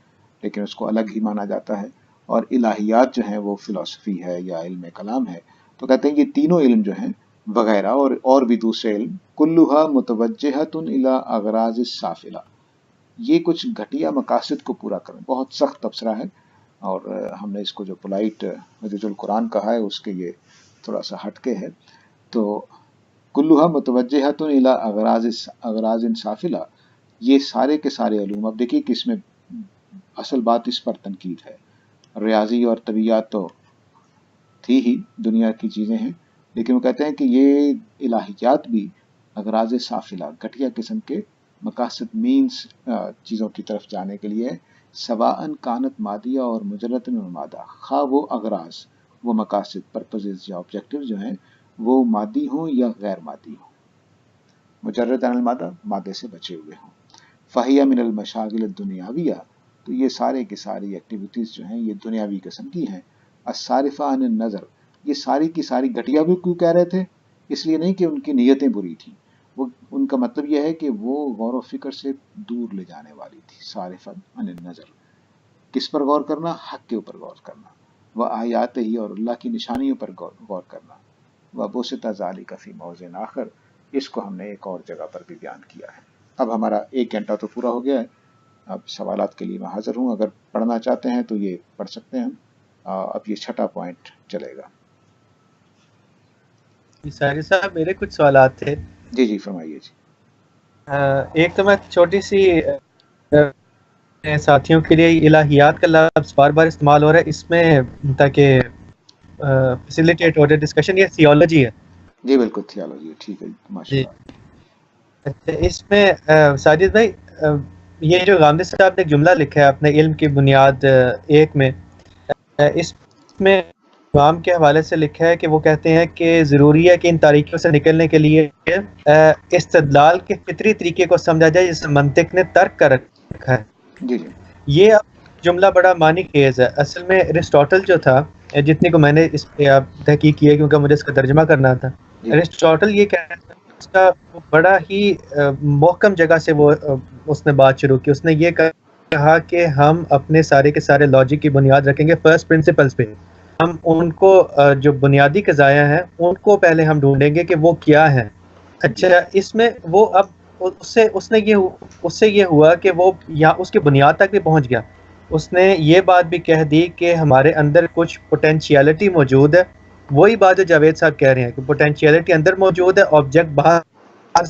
لیکن اس کو الگ ہی مانا جاتا ہے، اور الہیات جو ہیں وہ فلسفی ہے یا علم کلام ہے۔ تو کہتے ہیں یہ تینوں علم جو ہیں وغیرہ اور بھی دوسرے علم، کلھا متوجہۃ الی اغراض السافلہ، یہ کچھ گھٹیا مقاصد کو پورا کریں۔ بہت سخت تبصرہ ہے، اور ہم نے اس کو جو پولائٹ حجج القرآن کہا ہے اس کے یہ تھوڑا سا ہٹ کے ہے۔ تو کلھا متوجہۃ الی اغراض سافلہ، یہ سارے کے سارے علوم، اب دیکھیے کہ اس میں اصل بات اس پر تنقید ہے، ریاضی اور طبیعیات تو تھی ہی، دنیا کی چیزیں ہیں، لیکن وہ کہتے ہیں کہ یہ الہیات بھی اغراض سافلہ، گھٹیا قسم کے مقاصد، مینس چیزوں کی طرف جانے کے لیے، سواء کانت مادیہ اور مجرد مادہ، خواہ وہ اغراض، وہ مقاصد، پرپزز یا آبجیکٹیو جو ہیں وہ مادی ہوں یا غیر مادی ہوں، مجرد عن المادہ، مادے سے بچے ہوئے ہوں۔ فہیہ من المشاغل الدنیاویہ، تو یہ سارے کی ساری ایکٹیویٹیز جو ہیں یہ دنیاوی قسم کی ہیں۔ الصارفہ عن النظر، یہ ساری کی ساری گھٹیا بھی کیوں کہہ رہے تھے؟ اس لیے نہیں کہ ان کی نیتیں بری تھیں، وہ ان کا مطلب یہ ہے کہ وہ غور و فکر سے دور لے جانے والی تھی۔ صارفہ عن النظر، کس پر غور کرنا؟ حق کے اوپر غور کرنا، وہ آیات ہی، اور اللہ کی نشانیوں پر غور کرنا، وہ بوسط ذالک فی موضع آخر، اس کو ہم نے ایک اور جگہ پر بھی بیان کیا ہے۔ اب ہمارا 1 گھنٹہ تو پورا ہو گیا ہے، اب سوالات کے لیے میں حاضر ہوں، اگر پڑھنا چاہتے ہیں تو یہ پڑھ سکتے ہیں۔ اب یہ 6واں پوائنٹ چلے گا۔ ساری صاحب میرے کچھ سوالات تھے۔ جی فرمائیے جی۔ ایک تو میں چھوٹی سی ساتھیوں کے لیے الہیات کا لفظ بار بار استعمال ہو رہا ہے، اس میں تاکہ فیسیلیٹیٹ ہو جائے ڈسکشن، یہ تھیولوجی ہے۔ جی بالکل تھیولوجی ہے، ٹھیک ہے ماشاءاللہ۔ اس میں ساجد بھائی، یہ جو غامدی صاحب نے جملہ لکھا ہے اپنے علم کی بنیاد 1 میں، اس میں عوام کے حوالے سے لکھا ہے کہ وہ کہتے ہیں کہ ضروری ہے کہ ان تاریکیوں سے نکلنے کے لیے استدلال کے فطری طریقے کو سمجھا جائے جسے منطق نے ترک کر رکھا ہے۔ جی جی، یہ جملہ بڑا معنی خیز ہے۔ اصل میں ارسطاٹل جو تھا، جتنی کو میں نے اس پہ تحقیق کی ہے کیونکہ مجھے اس کا ترجمہ کرنا تھا، ارسطاٹل یہ کہتا ہے، اس کا بڑا ہی محکم جگہ سے وہ اس نے بات شروع کی۔ اس نے یہ کہا کہ ہم اپنے سارے کے سارے لاجک کی بنیاد رکھیں گے فرسٹ پرنسپلز پہ، ہم ان کو جو بنیادی قضایا ہیں ان کو پہلے ہم ڈھونڈیں گے کہ وہ کیا ہے۔ اچھا، اس میں وہ اب اس سے یہ ہوا کہ وہ یہاں اس کی بنیاد تک بھی پہنچ گیا۔ اس نے یہ بات بھی کہہ دی کہ ہمارے اندر کچھ پوٹینشیلٹی موجود ہے وہی بات جو جاوید صاحب کہہ رہے ہیں کہ پوٹینشیلٹی اندر موجود ہے، آبجیکٹ باہر،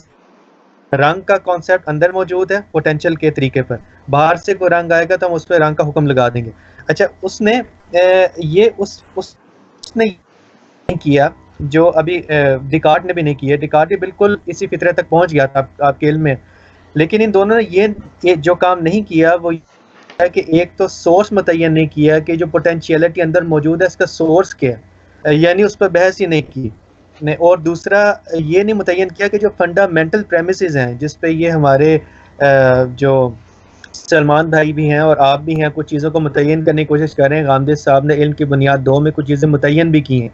رنگ کا کانسیپٹ اندر موجود ہے پوٹینشیل کے طریقے پر، باہر سے کوئی رنگ آئے گا تو ہم اس پہ رنگ کا حکم لگا دیں گے. اچھا اس نے یہ اس نے نہیں کیا جو ابھی ڈیکارٹ نے بھی نہیں کیا. ڈیکارٹ بھی بالکل اسی فطرے تک پہنچ گیا تھا آپ کے علم میں، لیکن ان دونوں نے یہ جو کام نہیں کیا وہ یہ ہے کہ ایک تو سورس متعین نہیں کیا کہ جو پوٹینشیلٹی اندر موجود ہے اس کا سورس کیا ہے، یعنی اس پر بحث ہی نہیں کی، اور دوسرا یہ نہیں متعین کیا کہ جو فنڈامنٹل پریمیسز ہیں جس پہ یہ ہمارے جو سلمان بھائی بھی ہیں اور آپ بھی ہیں کچھ چیزوں کو متعین کرنے کی کوشش کر رہے ہیں. غامدی صاحب نے علم کی بنیاد 2 میں کچھ چیزیں متعین بھی کی ہیں،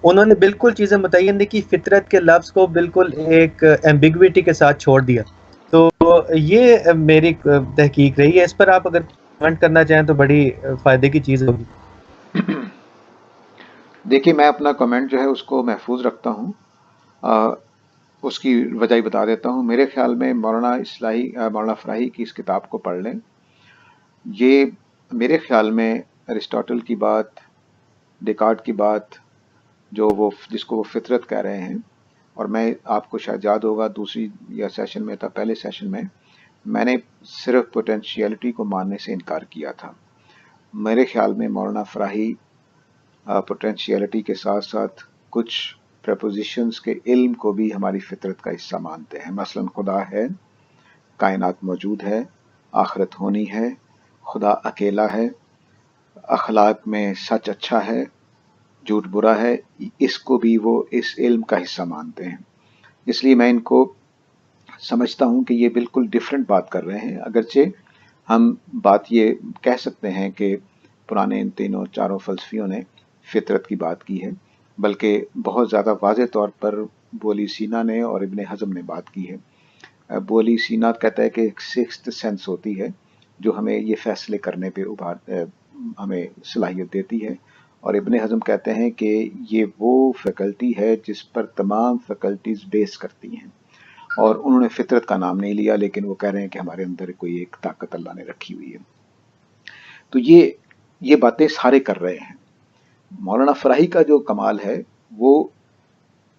انہوں نے بالکل چیزیں متعین نہیں کی، فطرت کے لفظ کو بالکل ایک ایمبیگویٹی کے ساتھ چھوڑ دیا. تو یہ میری تحقیق رہی ہے، اس پر آپ اگر کمنٹ کرنا چاہیں تو بڑی فائدے کی چیز ہوگی. دیکھیے میں اپنا کمنٹ جو ہے اس کو محفوظ رکھتا ہوں، اس کی وجہ بتا دیتا ہوں. میرے خیال میں مولانا فراہی کی اس کتاب کو پڑھ لیں. یہ میرے خیال میں ارسطاٹل کی بات، ڈیکارٹ کی بات، جس کو وہ فطرت کہہ رہے ہیں، اور میں آپ کو شاید یاد ہوگا دوسری یا سیشن میں تھا، پہلے سیشن میں نے صرف پوٹینشیلٹی کو ماننے سے انکار کیا تھا. میرے خیال میں مولانا فراہی پوٹینشیلٹی کے ساتھ ساتھ کچھ پریپوزیشنز کے علم کو بھی ہماری فطرت کا حصہ مانتے ہیں. مثلا خدا ہے، کائنات موجود ہے، آخرت ہونی ہے، خدا اکیلا ہے، اخلاق میں سچ اچھا ہے، جھوٹ برا ہے، اس کو بھی وہ اس علم کا حصہ مانتے ہیں. اس لیے میں ان کو سمجھتا ہوں کہ یہ بالکل ڈیفرنٹ بات کر رہے ہیں. اگرچہ ہم بات یہ کہہ سکتے ہیں کہ پرانے ان تینوں چاروں فلسفیوں نے فطرت کی بات کی ہے، بلکہ بہت زیادہ واضح طور پر ابو علی سینا نے اور ابن حزم نے بات کی ہے. ابو علی سینا کہتا ہے کہ ایک سکستھ سینس ہوتی ہے جو ہمیں یہ فیصلے کرنے پہ ہمیں صلاحیت دیتی ہے، اور ابن حزم کہتے ہیں کہ یہ وہ فیکلٹی ہے جس پر تمام فیکلٹیز بیس کرتی ہیں. اور انہوں نے فطرت کا نام نہیں لیا، لیکن وہ کہہ رہے ہیں کہ ہمارے اندر کوئی ایک طاقت اللہ نے رکھی ہوئی ہے. تو یہ باتیں سارے کر رہے ہیں. مولانا فراہی کا جو کمال ہے وہ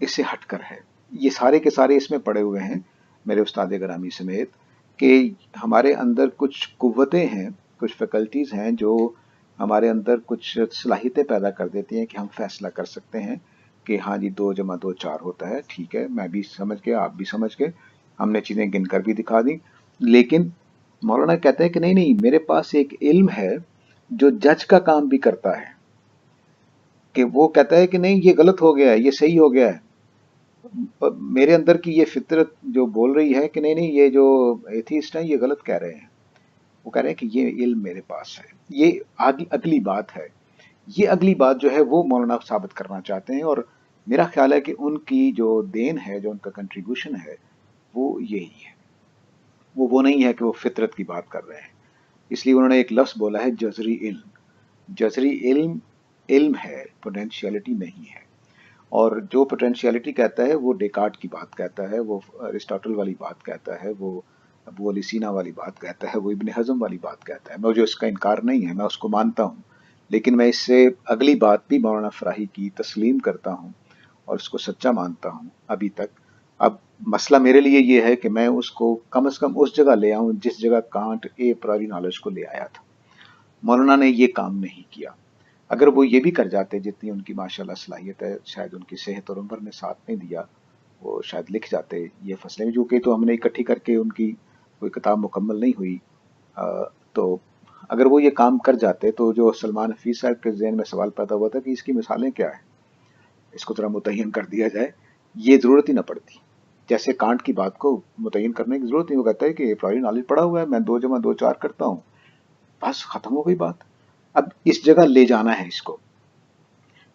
اس سے ہٹ کر ہے. یہ سارے کے سارے اس میں پڑے ہوئے ہیں میرے استاد گرامی سمیت، کہ ہمارے اندر کچھ قوتیں ہیں، کچھ فیکلٹیز ہیں جو ہمارے اندر کچھ صلاحیتیں پیدا کر دیتی ہیں کہ ہم فیصلہ کر سکتے ہیں کہ ہاں جی 2 + 2 4 ہوتا ہے. ٹھیک ہے، میں بھی سمجھ گیا، آپ بھی سمجھ گئے، ہم نے چیزیں گن کر بھی دکھا دی. لیکن مولانا کہتے ہیں کہ نہیں، میرے پاس ایک علم ہے جو جج کا کام بھی کرتا ہے، کہ وہ کہتا ہے کہ نہیں یہ غلط ہو گیا ہے، یہ صحیح ہو گیا ہے. میرے اندر کی یہ فطرت جو بول رہی ہے کہ نہیں یہ جو ایتھیسٹ ہیں یہ غلط کہہ رہے ہیں. وہ کہہ رہے ہیں کہ یہ علم میرے پاس ہے. یہ اگلی بات ہے. یہ اگلی بات جو ہے وہ مولانا ثابت کرنا چاہتے ہیں، اور میرا خیال ہے کہ ان کی جو دین ہے، جو ان کا کنٹریبیوشن ہے، وہ یہی ہے. وہ نہیں ہے کہ وہ فطرت کی بات کر رہے ہیں. اس لیے انہوں نے ایک لفظ بولا ہے جزری علم. جزری علم ہے، پوٹینشیلٹی نہیں ہے. اور جو پوٹینشیلٹی کہتا ہے وہ ڈیکارٹ کی بات کہتا ہے، وہ ارسطاٹل والی بات کہتا ہے، وہ ابو علی سینا والی بات کہتا ہے، وہ ابن حزم والی بات کہتا ہے. مجھے اس کا انکار نہیں ہے، میں اس کو مانتا ہوں، لیکن میں اس سے اگلی بات بھی مولانا فراہی کی تسلیم کرتا ہوں اور اس کو سچا مانتا ہوں ابھی تک. اب مسئلہ میرے لیے یہ ہے کہ میں اس کو کم از کم اس جگہ لے آؤں جس جگہ کانٹ پراری نالج کو لے آیا تھا. مولانا نے یہ کام نہیں کیا. اگر وہ یہ بھی کر جاتے، جتنی ان کی ماشاءاللہ صلاحیت ہے، شاید ان کی صحت اور عمر نے ساتھ نہیں دیا، وہ شاید لکھ جاتے یہ فصلیں بھی، جو کہ تو ہم نے اکٹھی کر کے ان کی کوئی کتاب مکمل نہیں ہوئی. تو اگر وہ یہ کام کر جاتے تو جو سلمان حفیظ صاحب کے ذہن میں سوال پیدا ہوا تھا کہ اس کی مثالیں کیا ہیں، اس کو ذرا متعین کر دیا جائے، یہ ضرورت ہی نہ پڑتی. جیسے کانٹ کی بات کو متعین کرنے کی ضرورت نہیں. وہ کہتا ہے کہ پراری نالج پڑا ہوا ہے، میں 2 + 2 4 کرتا ہوں، بس ختم ہو گئی بات. اب اس جگہ لے جانا ہے اس کو،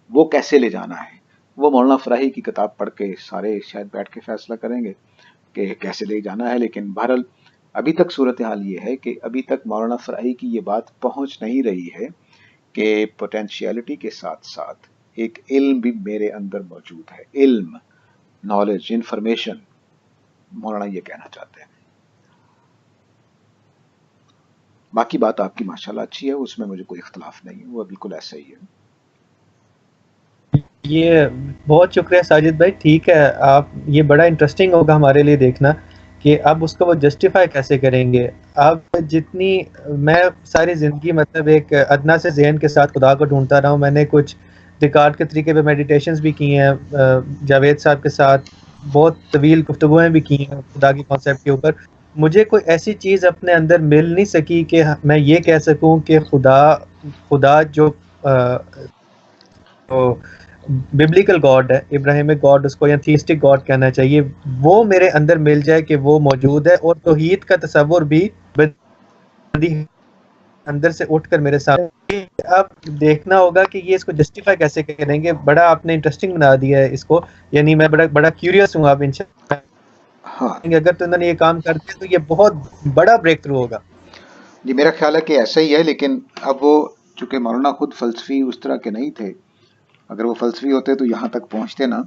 وہ کیسے لے جانا ہے، وہ مولانا فراہی کی کتاب پڑھ کے سارے شاید بیٹھ کے فیصلہ کریں گے کہ کیسے لے جانا ہے. لیکن بہرحال ابھی تک صورتحال یہ ہے کہ ابھی تک مولانا فراہی کی یہ بات پہنچ نہیں رہی ہے کہ پوٹینشیلٹی کے ساتھ ساتھ ایک علم بھی میرے اندر موجود ہے. علم، نالج، انفارمیشن، مولانا یہ کہنا چاہتے ہیں. باقی بات آپ کی ماشاءاللہ اچھی ہے، اس میں مجھے کوئی اختلاف نہیں ہے، وہ بالکل ایسا ہی ہے. یہ بہت شکریہ ساجد بھائی. ٹھیک ہے، آپ یہ بڑا انٹرسٹنگ ہوگا ہمارے لیے دیکھنا کہ اب اس کو وہ جسٹیفائی کیسے کریں گے. اب جتنی میں ساری زندگی مطلب ایک ادنا سے ذہن کے ساتھ خدا کو ڈھونڈتا رہا ہوں. میں نے کچھ ریکارڈ کے طریقے پہ میڈیٹیشنز بھی کی ہیں جاوید صاحب کے ساتھ، بہت طویل گفتگویں بھی کی ہیں خدا کی کانسیپٹ کے اوپر. مجھے کوئی ایسی چیز اپنے اندر مل نہیں سکی کہ میں یہ کہہ سکوں کہ خدا جو ببلیکل گاڈ ہے، ابراہیمک گاڈ اس کو یا تھیسٹک گاڈ کہنا چاہیے، وہ میرے اندر مل جائے کہ وہ موجود ہے، اور توحید کا تصور بھی بندی اندر سے اٹھ کر میرے سامنے. اب دیکھنا ہوگا کہ یہ اس کو جسٹیفائی کیسے کریں گے. بڑا آپ نے انٹرسٹنگ بنا دیا ہے اس کو، یعنی میں بڑا کیوریس ہوں. اب انشاءاللہ ہاں اگر تو انہوں نے یہ کام کر دیا تو یہ بہت بڑا بریک تھرو ہوگا. جی، میرا خیال ہے کہ ایسا ہی ہے، لیکن اب وہ چونکہ مولانا خود فلسفی اس طرح کے نہیں تھے، اگر وہ فلسفی ہوتے تو یہاں تک پہنچتے نا.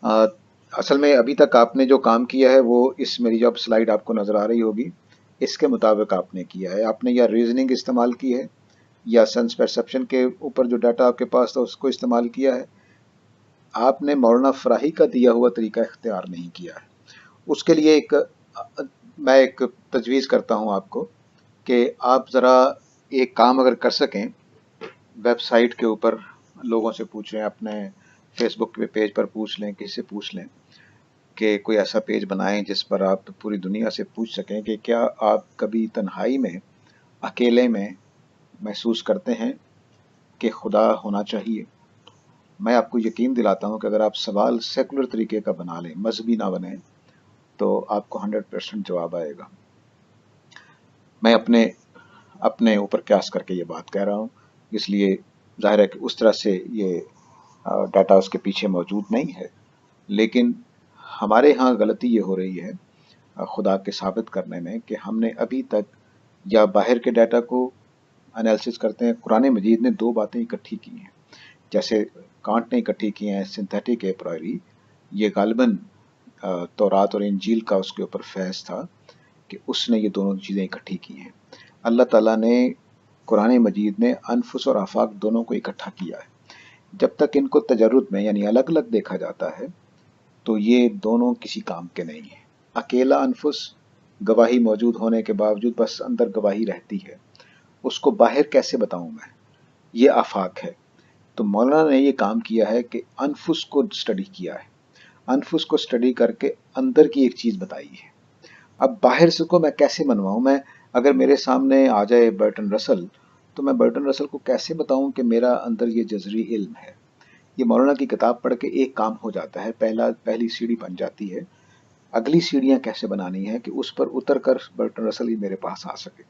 آ، اصل میں ابھی تک آپ نے جو کام کیا ہے وہ اس میری جو سلائیڈ آپ کو نظر آ رہی ہوگی اس کے مطابق آپ نے کیا ہے. آپ نے یا ریزننگ استعمال کی ہے یا سینس پرسیپشن کے اوپر جو ڈاٹا آپ کے پاس تھا اس کو استعمال کیا ہے. آپ نے مولانا فراہی کا دیا ہوا طریقہ اختیار نہیں کیا ہے. اس کے لیے میں ایک تجویز کرتا ہوں آپ کو کہ آپ ذرا ایک کام اگر کر سکیں، ویب سائٹ کے اوپر لوگوں سے پوچھیں، اپنے فیس بک کے پیج پر پوچھ لیں، کسی سے پوچھ لیں کہ کوئی ایسا پیج بنائیں جس پر آپ پوری دنیا سے پوچھ سکیں کہ کیا آپ کبھی تنہائی میں اکیلے میں محسوس کرتے ہیں کہ خدا ہونا چاہیے. میں آپ کو یقین دلاتا ہوں کہ اگر آپ سوال سیکولر طریقے کا بنا لیں، مذہبی نہ بنیں، تو آپ کو 100% جواب آئے گا. میں اپنے اوپر قیاس کر کے یہ بات کہہ رہا ہوں، اس لیے ظاہر ہے کہ اس طرح سے یہ ڈاٹا اس کے پیچھے موجود نہیں ہے. لیکن ہمارے ہاں غلطی یہ ہو رہی ہے خدا کے ثابت کرنے میں کہ ہم نے ابھی تک یا باہر کے ڈاٹا کو انالیسس کرتے ہیں. قرآن مجید نے دو باتیں اکٹھی کی ہیں، جیسے کانٹ نے اکٹھی کی ہیں سنتھیٹک اے پرائری. یہ غالباً تورات اور انجیل کا اس کے اوپر فیض تھا کہ اس نے یہ دونوں چیزیں اکٹھی کی ہیں. اللہ تعالیٰ نے قرآن مجید نے انفس اور آفاق دونوں کو اکٹھا کیا ہے. جب تک ان کو تجرد میں یعنی الگ الگ دیکھا جاتا ہے تو یہ دونوں کسی کام کے نہیں ہیں. اکیلا انفس گواہی موجود ہونے کے باوجود بس اندر گواہی رہتی ہے، اس کو باہر کیسے بتاؤں میں، یہ آفاق ہے. تو مولانا نے یہ کام کیا ہے کہ انفس کو سٹڈی کیا ہے، انفس کو سٹڈی کر کے اندر کی ایک چیز بتائی ہے. اب باہر سے کو میں کیسے منواؤں؟ میں اگر میرے سامنے آ جائے برٹن رسل تو میں برٹن رسل کو کیسے بتاؤں کہ میرا اندر یہ جذری علم ہے؟ یہ مولانا کی کتاب پڑھ کے ایک کام ہو جاتا ہے، پہلی سیڑھی بن جاتی ہے. اگلی سیڑھیاں کیسے بنانی ہے کہ اس پر اتر کر برٹن رسل ہی میرے پاس آ سکے،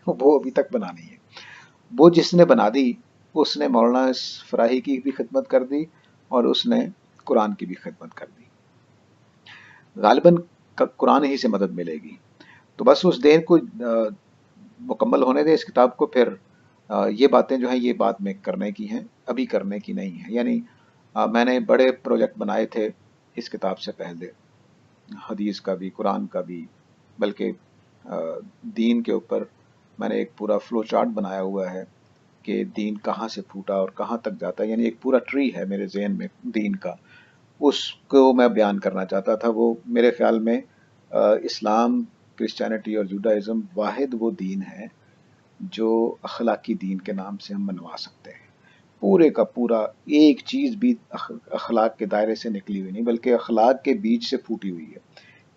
وہ ابھی تک بنانی ہے. وہ جس نے بنا دی اس نے مولانا فراہی کی بھی خدمت کر دی اور اس نے قرآن کی بھی خدمت کر دی. غالباً قرآن ہی سے مدد ملے گی. تو بس اس دین کو مکمل ہونے دیں اس کتاب کو، پھر یہ باتیں جو ہیں یہ بعد میں کرنے کی ہیں، ابھی کرنے کی نہیں ہیں. یعنی میں نے بڑے پروجیکٹ بنائے تھے اس کتاب سے پہلے، حدیث کا بھی قرآن کا بھی، بلکہ دین کے اوپر میں نے ایک پورا فلو چارٹ بنایا ہوا ہے کہ دین کہاں سے پھوٹا اور کہاں تک جاتا ہے. یعنی ایک پورا ٹری ہے میرے ذہن میں دین کا، اس کو میں بیان کرنا چاہتا تھا. وہ میرے خیال میں اسلام، کرسچینٹی اور جوڈائزم واحد وہ دین ہے جو اخلاقی دین کے نام سے ہم منوا سکتے ہیں. پورے کا پورا ایک چیز بھی اخلاق کے دائرے سے نکلی ہوئی نہیں، بلکہ اخلاق کے بیچ سے پھوٹی ہوئی ہے.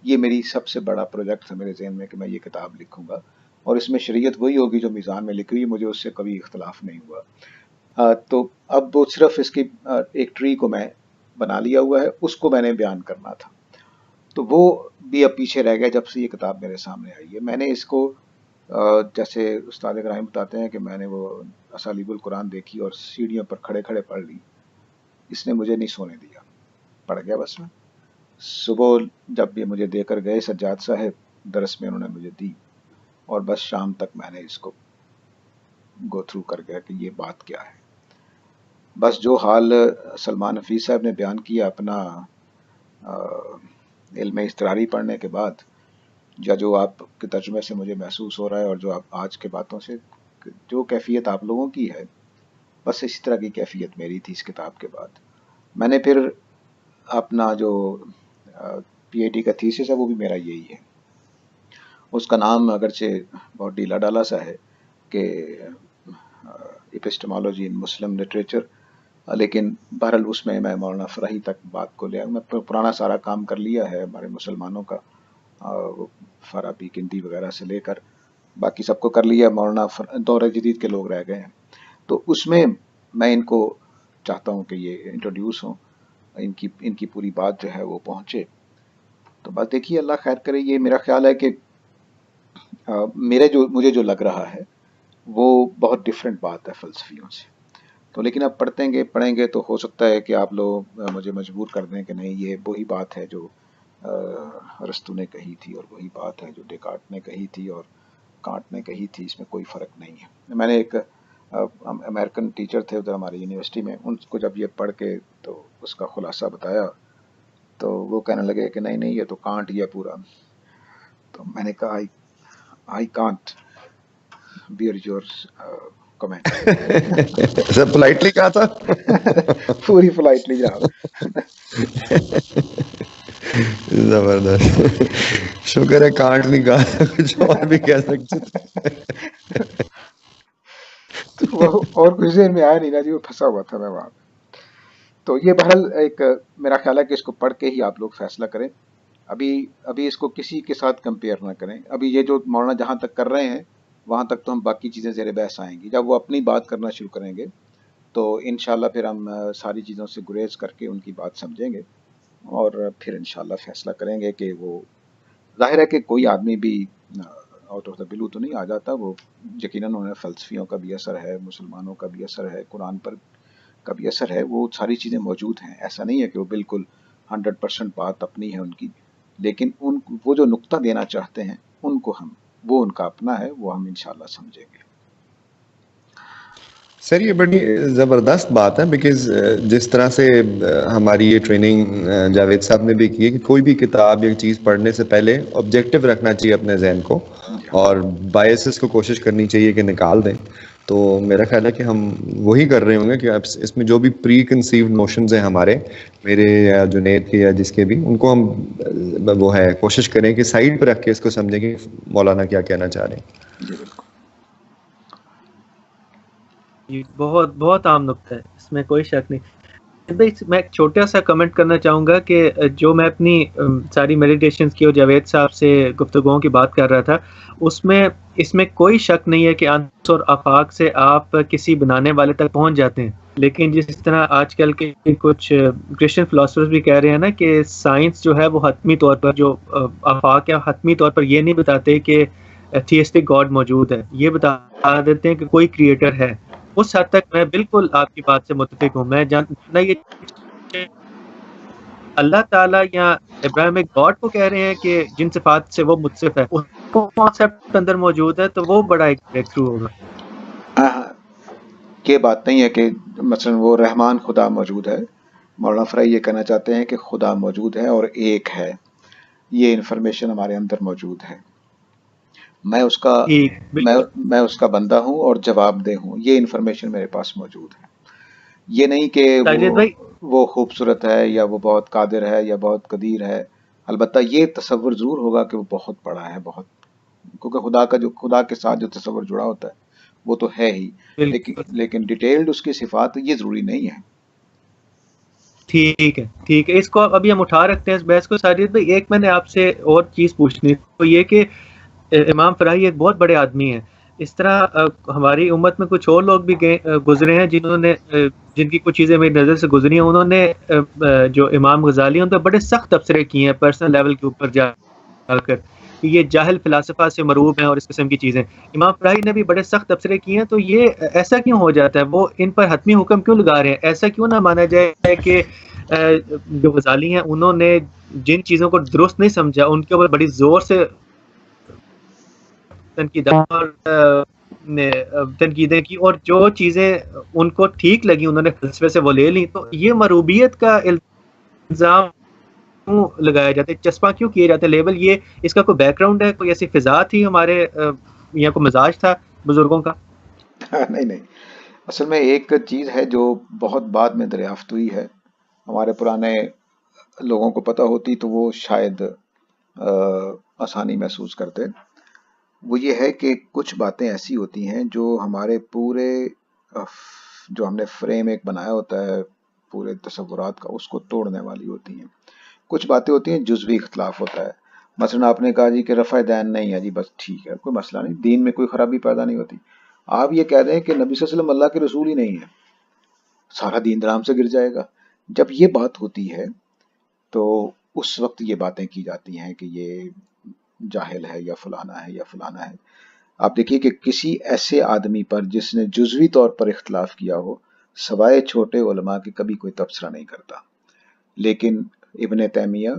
یہ میری سب سے بڑا پروجیکٹ تھا میرے ذہن میں کہ میں یہ کتاب لکھوں گا، اور اس میں شریعت وہی ہوگی جو میزان میں لکھی ہوئی، مجھے اس سے کبھی اختلاف نہیں ہوا. تو اب وہ صرف اس کی ایک ٹری کو میں بنا لیا ہوا ہے، اس کو میں نے بیان کرنا تھا. تو وہ بھی اب پیچھے رہ گیا جب سے یہ کتاب میرے سامنے آئی ہے. میں نے اس کو جیسے استاد ابراہیم بتاتے ہیں کہ میں نے وہ اسالیب القرآن دیکھی اور سیڑھیوں پر کھڑے کھڑے پڑھ لی. اس نے مجھے نہیں سونے دیا، پڑھ گیا بس. میں صبح جب یہ مجھے دے کر گئے سجاد صاحب درس میں، انہوں نے مجھے دی، اور بس شام تک میں نے اس کو گو تھرو کر گیا کہ یہ بات کیا ہے. بس جو حال سلمان حفیظ صاحب نے بیان کیا اپنا علم اضطراری پڑھنے کے بعد، یا جو آپ کے ترجمے سے مجھے محسوس ہو رہا ہے، اور جو آپ آج کے باتوں سے جو کیفیت آپ لوگوں کی ہے، بس اسی طرح کی کیفیت میری تھی اس کتاب کے بعد. میں نے پھر اپنا جو پی ایچ ڈی کا تھیسس ہے وہ بھی میرا یہی ہے. اس کا نام اگرچہ بہت ڈھیلا ڈالا سا ہے کہ ایپسٹمالوجی ان مسلم لٹریچر، لیکن بہرحال اس میں مولانا فراہی تک بات کو لیا. میں پرانا سارا کام کر لیا ہے ہمارے مسلمانوں کا، فارابی کندی وغیرہ سے لے کر باقی سب کو کر لیا. مولانا دور جدید کے لوگ رہ گئے ہیں، تو اس میں میں ان کو چاہتا ہوں کہ یہ انٹروڈیوس ہوں، ان کی پوری بات جو ہے وہ پہنچے. تو بات دیکھیے، اللہ خیر کرے. یہ میرا خیال ہے کہ مجھے جو لگ رہا ہے وہ بہت ڈفرینٹ بات ہے فلسفیوں سے. تو لیکن اب پڑھیں گے تو ہو سکتا ہے کہ آپ لوگ مجھے مجبور کر دیں کہ نہیں، یہ وہی بات ہے جو ارسطو نے کہی تھی، اور وہی بات ہے جو ڈیکارٹ نے کہی تھی اور کانٹ نے کہی تھی، اس میں کوئی فرق نہیں ہے. میں نے ایک امریکن ٹیچر تھے ادھر ہماری یونیورسٹی میں، ان کو جب یہ پڑھ کے تو اس کا خلاصہ بتایا تو وہ کہنے لگے کہ نہیں یہ تو کانٹ ہی ہے پورا. تو میں نے کہا I can't bear your comment. Sub politely کہا تھا. پوری پولائٹلی جناب. زبردست، شکر ہے کانٹ نہیں کہا، کچھ اور بھی کہہ سکتے. وہ اور کچھ دیر میں آیا نہیں نا جی، وہ پھنسا ہوا تھا میں وہاں. تو یہ بہرحال ایک میرا خیال ہے کہ اس کو پڑھ کے ہی آپ لوگ فیصلہ کریں. ابھی اس کو کسی کے ساتھ کمپیئر نہ کریں. ابھی یہ جو مولانا جہاں تک کر رہے ہیں وہاں تک تو ہم باقی چیزیں زیر بحث آئیں گی. جب وہ اپنی بات کرنا شروع کریں گے تو انشاءاللہ پھر ہم ساری چیزوں سے گریز کر کے ان کی بات سمجھیں گے، اور پھر انشاءاللہ فیصلہ کریں گے کہ وہ ظاہر ہے کہ کوئی آدمی بھی آؤٹ آف دا بلو تو نہیں آ جاتا. وہ یقیناً انہیں فلسفیوں کا بھی اثر ہے، مسلمانوں کا بھی اثر ہے، قرآن پر کا بھی اثر ہے. وہ ساری چیزیں موجود ہیں. ایسا نہیں ہے کہ وہ بالکل 100% بات اپنی ہے ان کی، لیکن وہ جو نقطہ دینا چاہتے ہیں وہ ان کا اپنا ہے، وہ ہم انشاءاللہ سمجھیں گے. سر یہ بڑی زبردست بات ہے، بیکاز جس طرح سے ہماری یہ ٹریننگ جاوید صاحب نے بھی کی ہے کہ کوئی بھی کتاب یا چیز پڑھنے سے پہلے آبجیکٹو رکھنا چاہیے اپنے ذہن کو، اور بائسز کو کوشش کرنی چاہیے کہ نکال دیں. تو میرا خیال ہے کہ ہم وہی کر رہے ہوں گے کہ اس میں جو بھی پری کنسیوڈ نوشنز ہیں ہمارے، میرے یا جنید کے یا جس کے بھی، ان کو ہم وہ ہے کوشش کریں کہ سائڈ پہ رکھ کے اس کو سمجھیں کہ مولانا کیا کہنا چاہ رہے ہیں. جی بالکل. بہت بہت عام نقطہ ہے، اس میں کوئی شک نہیں. میں ایک چھوٹا سا کمنٹ کرنا چاہوں گا کہ جو میں اپنی ساری میڈیٹیشنز کی اور جاوید صاحب سے گفتگوؤں کی بات کر رہا تھا، اس میں کوئی شک نہیں ہے کہ انس اور آفاق سے آپ کسی بنانے والے تک پہنچ جاتے ہیں. لیکن جس طرح آج کل کے کچھ کرسچن فلاسفرز بھی کہہ رہے ہیں نا کہ سائنس جو ہے وہ حتمی طور پر، جو آفاق ہے حتمی طور پر یہ نہیں بتاتے کہ تھیسٹک گاڈ موجود ہے، یہ بتا دیتے ہیں کہ کوئی کریٹر ہے. اس حد تک میں بالکل آپ کی بات سے متفق ہوں. میں جاننا یہ اللہ تعالیٰ یا ابراہیم گاڈ کو کہہ رہے ہیں کہ جن صفات سے وہ متصف ہے، اس کو کانسیپٹ اندر موجود ہے، تو وہ بڑا ایک بریک تھرو ہوگا. یہ بات نہیں ہے کہ مثلا وہ رحمان خدا موجود ہے. مولانا فرائی یہ کہنا چاہتے ہیں کہ خدا موجود ہے اور ایک ہے. یہ انفارمیشن ہمارے اندر موجود ہے. میں اس کا بندہ ہوں اور جواب دہ ہوں. یہ انفارمیشن میرے پاس موجود ہے. یہ نہیں کہ وہ خوبصورت ہے یا وہ بہت قادر ہے یا بہت قدیر ہے. البتہ یہ تصور ضرور ہوگا کہ وہ بہت بڑا ہے، بہت، کیونکہ خدا کے ساتھ جو تصور جڑا ہوتا ہے وہ تو ہے ہی، لیکن ڈیٹیلڈ اس کی صفات یہ ضروری نہیں ہے. ٹھیک ہے، اس کو ابھی ہم اٹھا رکھتے ہیں اس بحث کو. ساجد بھائی، ایک میں نے آپ سے اور چیز پوچھنی، تو یہ کہ امام فراہی ایک بہت بڑے آدمی ہیں. اس طرح ہماری امت میں کچھ اور لوگ بھی گزرے ہیں جن کی کچھ چیزیں میری نظر سے گزری ہیں. انہوں نے جو امام غزالی ہیں ان پہ بڑے سخت تبصرے کیے ہیں پرسنل لیول کے اوپر جا کر کہ یہ جاہل فلاسفہ سے مروب ہیں اور اس قسم کی چیزیں. امام فراہی نے بھی بڑے سخت تبصرے کیے ہیں. تو یہ ایسا کیوں ہو جاتا ہے؟ وہ ان پر حتمی حکم کیوں لگا رہے ہیں؟ ایسا کیوں نہ مانا جائے کہ جو غزالی ہیں انہوں نے جن چیزوں کو درست نہیں سمجھا ان کے اوپر بڑی زور سے تنقیدیں کی، اور جو چیزیں ان کو ٹھیک لگی انہوں نے فلسفے سے وہ لے لی. تو یہ مروبیت کا الزام کیوں لگایا جاتا ہے؟ چسپاں کیوں کیے جاتے ہیں لیبل؟ یہ اس کا کوئی بیک گراؤنڈ ہے؟ کوئی ایسی فضا تھی ہمارے یا کوئی مزاج تھا بزرگوں کا؟ نہیں، اصل میں ایک چیز ہے جو بہت بعد میں دریافت ہوئی ہے. ہمارے پرانے لوگوں کو پتہ ہوتی تو وہ شاید آسانی محسوس کرتے. وہ یہ ہے کہ کچھ باتیں ایسی ہوتی ہیں جو ہمارے پورے جو ہم نے فریم ایک بنایا ہوتا ہے پورے تصورات کا، اس کو توڑنے والی ہوتی ہیں. کچھ باتیں ہوتی ہیں جزوی اختلاف ہوتا ہے. مثلا آپ نے کہا جی کہ رفع دین نہیں ہے جی، بس ٹھیک ہے، کوئی مسئلہ نہیں، دین میں کوئی خرابی پیدا نہیں ہوتی. آپ یہ کہہ دیں کہ نبی صلی اللہ علیہ وسلم اللہ کے رسول ہی نہیں ہے، سارا دین درام سے گر جائے گا. جب یہ بات ہوتی ہے تو اس وقت یہ باتیں کی جاتی ہیں کہ یہ جاہل ہے یا فلانا ہے یا فلانا ہے. آپ دیکھیے کہ کسی ایسے آدمی پر جس نے جزوی طور پر اختلاف کیا ہو، سوائے چھوٹے علماء کے کبھی کوئی تبصرہ نہیں کرتا. لیکن ابن تیمیہ،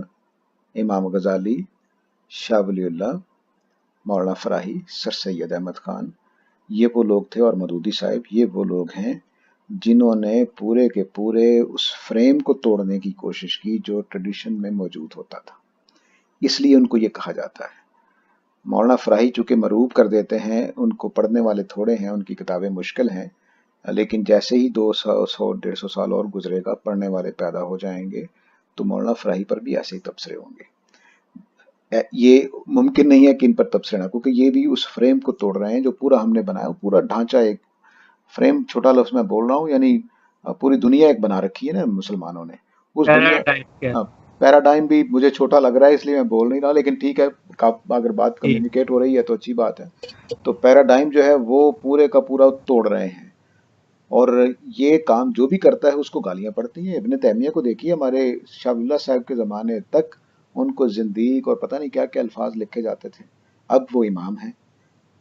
امام غزالی، شاہ ولی اللہ، مولانا فراہی، سر سید احمد خان، یہ وہ لوگ تھے، اور مودودی صاحب، یہ وہ لوگ ہیں جنہوں نے پورے کے پورے اس فریم کو توڑنے کی کوشش کی جو ٹریڈیشن میں موجود ہوتا تھا. اس لیے ان کو یہ کہا جاتا ہے. مولانا فراہی چونکہ مروب کر دیتے ہیں، ان کو پڑھنے والے تھوڑے ہیں، ان کی کتابیں مشکل ہیں، لیکن جیسے ہی 100 سال اور گزرے گا، پڑھنے والے پیدا ہو جائیں گے، تو مولانا فراہی پر بھی ایسے ہی تبصرے ہوں گے. یہ ممکن نہیں ہے کہ ان پر تبصرے نہ، کیونکہ یہ بھی اس فریم کو توڑ رہے ہیں جو پورا ہم نے بنایا. پورا ڈھانچہ، ایک فریم، چھوٹا لفظ میں بول رہا ہوں، یعنی پوری دنیا ایک بنا رکھی ہے نا مسلمانوں نے. اس دنیا پیراڈائم بھی مجھے چھوٹا لگ رہا ہے اس لیے میں بول نہیں رہا، لیکن ٹھیک ہے، اگر بات کمیونیکیٹ ہو رہی ہے تو اچھی بات ہے. تو پیراڈائم جو ہے وہ پورے کا پورا توڑ رہے ہیں، اور یہ کام جو بھی کرتا ہے اس کو گالیاں پڑتی ہیں. ابن تیمیہ کو دیکھیے، ہمارے شاہ ولی اللہ صاحب کے زمانے تک ان کو زندیق اور پتہ نہیں کیا کیا الفاظ لکھے جاتے تھے. اب وہ امام ہیں،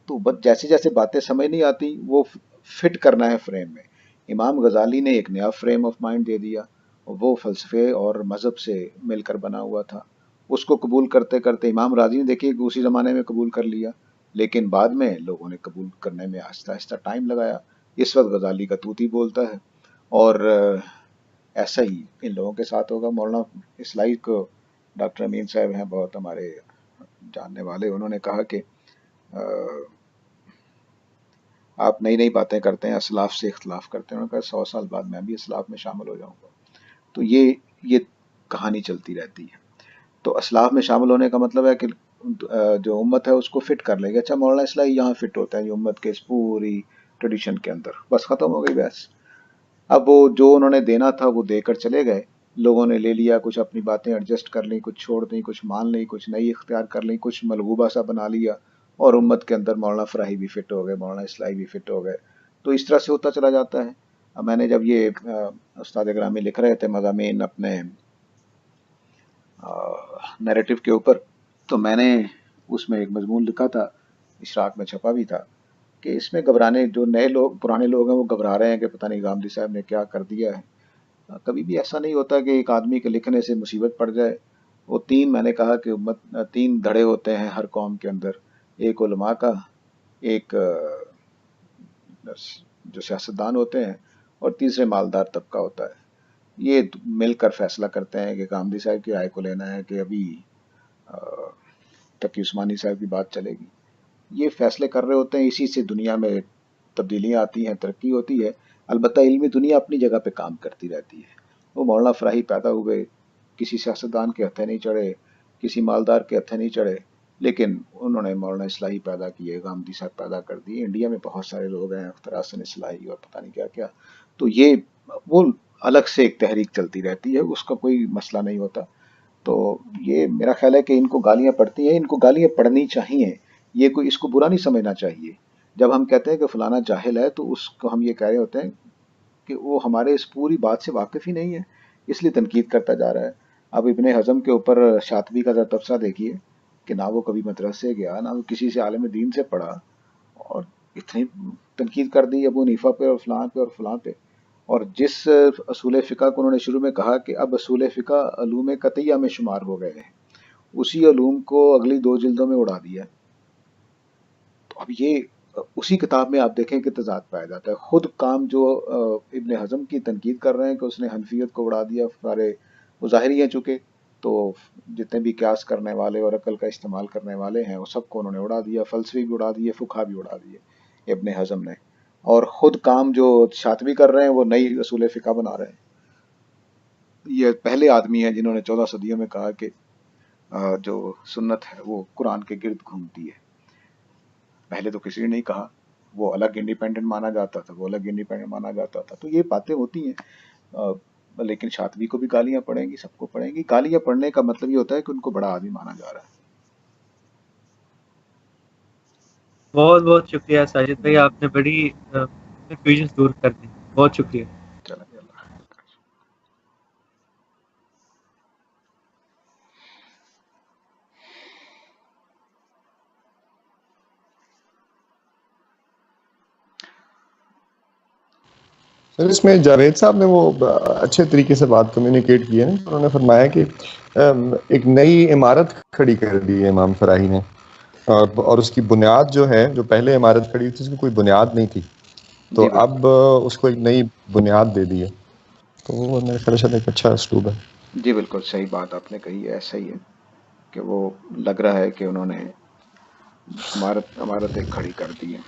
تو بس جیسے جیسے باتیں سمجھ نہیں آتی وہ فٹ کرنا ہے فریم میں. امام غزالی نے ایک نیا فریم آف مائنڈ دے دیا، وہ فلسفے اور مذہب سے مل کر بنا ہوا تھا. اس کو قبول کرتے کرتے امام راضی نے دیکھیے کہ اسی زمانے میں قبول کر لیا، لیکن بعد میں لوگوں نے قبول کرنے میں آہستہ آہستہ ٹائم لگایا. اس وقت غزالی کا طوطی بولتا ہے، اور ایسا ہی ان لوگوں کے ساتھ ہوگا. مولانا اصلاحی کو ڈاکٹر امین صاحب ہیں، بہت ہمارے جاننے والے، انہوں نے کہا کہ آپ نئی نئی باتیں کرتے ہیں، اسلاف سے اختلاف کرتے ہیں. انہوں نے کہا 100 سال بعد میں بھی اسلاف میں شامل ہو جاؤں گا. تو یہ کہانی چلتی رہتی ہے. تو اسلاف میں شامل ہونے کا مطلب ہے کہ جو امت ہے اس کو فٹ کر لے گا. اچھا، مولانا اصلاحی یہاں فٹ ہوتا ہے، یہ امت کے اس پوری ٹریڈیشن کے اندر، بس ختم ہو گئی بحث. اب وہ جو انہوں نے دینا تھا وہ دے کر چلے گئے، لوگوں نے لے لیا، کچھ اپنی باتیں ایڈجسٹ کر لیں، کچھ چھوڑ دیں، کچھ مان لیں، کچھ نئی اختیار کر لیں، کچھ ملغوبہ سا بنا لیا، اور امت کے اندر مولانا فراہی بھی فٹ ہو گئے، مولانا اصلاحی بھی فٹ ہو گئے. تو اس طرح سے ہوتا چلا جاتا ہے. اب میں نے جب یہ استاد گرامی لکھ رہے تھے مضامین اپنے نیریٹو کے اوپر، تو میں نے اس میں ایک مضمون لکھا تھا، اشراق میں چھپا بھی تھا، کہ اس میں گھبرانے، جو نئے لوگ، پرانے لوگ ہیں، وہ گھبرا رہے ہیں کہ پتہ نہیں غامدی صاحب نے کیا کر دیا ہے. کبھی بھی ایسا نہیں ہوتا کہ ایک آدمی کے لکھنے سے مصیبت پڑ جائے. وہ میں نے کہا کہ 3 دھڑے ہوتے ہیں ہر قوم کے اندر، ایک علماء کا، ایک جو سیاستدان ہوتے ہیں، اور تیسرے مالدار طبقہ ہوتا ہے. یہ مل کر فیصلہ کرتے ہیں کہ غامدی صاحب کی رائے کو لینا ہے کہ ابھی تقی عثمانی صاحب کی بات چلے گی. یہ فیصلے کر رہے ہوتے ہیں، اسی سے دنیا میں تبدیلیاں آتی ہیں، ترقی ہوتی ہے. البتہ علمی دنیا اپنی جگہ پہ کام کرتی رہتی ہے. وہ مولانا فراہی پیدا ہوئے، کسی سیاستدان کے ہتھے نہیں چڑھے، کسی مالدار کے ہتھے نہیں چڑھے، لیکن انہوں نے مولانا اصلاحی پیدا کیے، غامدی صاحب پیدا کر دیے. انڈیا میں بہت سارے لوگ ہیں، اختر حسن اصلاحی اور پتہ نہیں کیا کیا. تو یہ وہ الگ سے ایک تحریک چلتی رہتی ہے، اس کا کوئی مسئلہ نہیں ہوتا. تو یہ میرا خیال ہے کہ ان کو گالیاں پڑتی ہیں، ان کو گالیاں پڑنی چاہیے. یہ کوئی اس کو برا نہیں سمجھنا چاہیے. جب ہم کہتے ہیں کہ فلانا جاہل ہے تو اس کو ہم یہ کہہ رہے ہوتے ہیں کہ وہ ہمارے اس پوری بات سے واقف ہی نہیں ہے، اس لیے تنقید کرتا جا رہا ہے. اب ابن حزم کے اوپر شاطبی کا تبصرہ دیکھیے کہ نہ وہ کبھی مدرسے گیا، نہ وہ کسی سے عالم دین سے پڑھا، اور اتنی تنقید کر دی ابو حنیفہ پہ اور فلاں پہ اور فلاں پہ. اور جس اصول فقہ کو انہوں نے شروع میں کہا کہ اب اصول فقہ علوم قطعیہ میں شمار ہو گئے ہیں، اسی علوم کو اگلی 2 جلدوں میں اڑا دیا. تو اب یہ اسی کتاب میں آپ دیکھیں کہ تضاد پایا جاتا ہے. خود کام جو ابن حزم کی تنقید کر رہے ہیں کہ اس نے حنفیت کو اڑا دیا، سارے وہ ظاہری ہیں چونکہ، تو جتنے بھی قیاس کرنے والے اور عقل کا استعمال کرنے والے ہیں وہ سب کو انہوں نے اڑا دیا، فلسفی بھی اڑا دیے، فقہ بھی اڑا دیے ابن حزم نے. اور خود کام جو شاطبی کر رہے ہیں وہ نئی اصول فقہ بنا رہے ہیں. یہ پہلے آدمی ہیں جنہوں نے 14 صدیوں میں کہا کہ جو سنت ہے وہ قرآن کے گرد گھومتی ہے. پہلے تو کسی نے نہیں کہا. وہ الگ انڈیپینڈنٹ مانا جاتا تھا، وہ الگ انڈیپینڈنٹ مانا جاتا تھا. تو یہ باتیں ہوتی ہیں. لیکن شاطبی کو بھی گالیاں پڑیں گی، سب کو پڑیں گی. گالیاں پڑنے کا مطلب یہ ہوتا ہے کہ ان کو بڑا آدمی مانا جا رہا ہے. بہت بہت شکریہ ساجد بھائی، آپ نے بڑی کنفیوژنس دور کر دی. بہت شکریہ. چلیں جی، اللہ حافظ. سر اس میں جاوید صاحب نے وہ اچھے طریقے سے بات کمیونیکیٹ کی ہے. انہوں نے فرمایا کہ ایک نئی عمارت کھڑی کر دی ہے امام فراہی نے، اور اس کی بنیاد جو ہے، جو پہلے عمارت کھڑی تھی اس کی کوئی بنیاد نہیں تھی، تو جی بالکل اب اس کو ایک نئی بنیاد دے دی ہے. تو وہ میرے خیال سے ایک اچھا اسلوب ہے. جی بالکل صحیح بات آپ نے کہی ہے. ایسا ہی ہے کہ وہ لگ رہا ہے کہ انہوں نے عمارت ایک کھڑی کر دی ہے.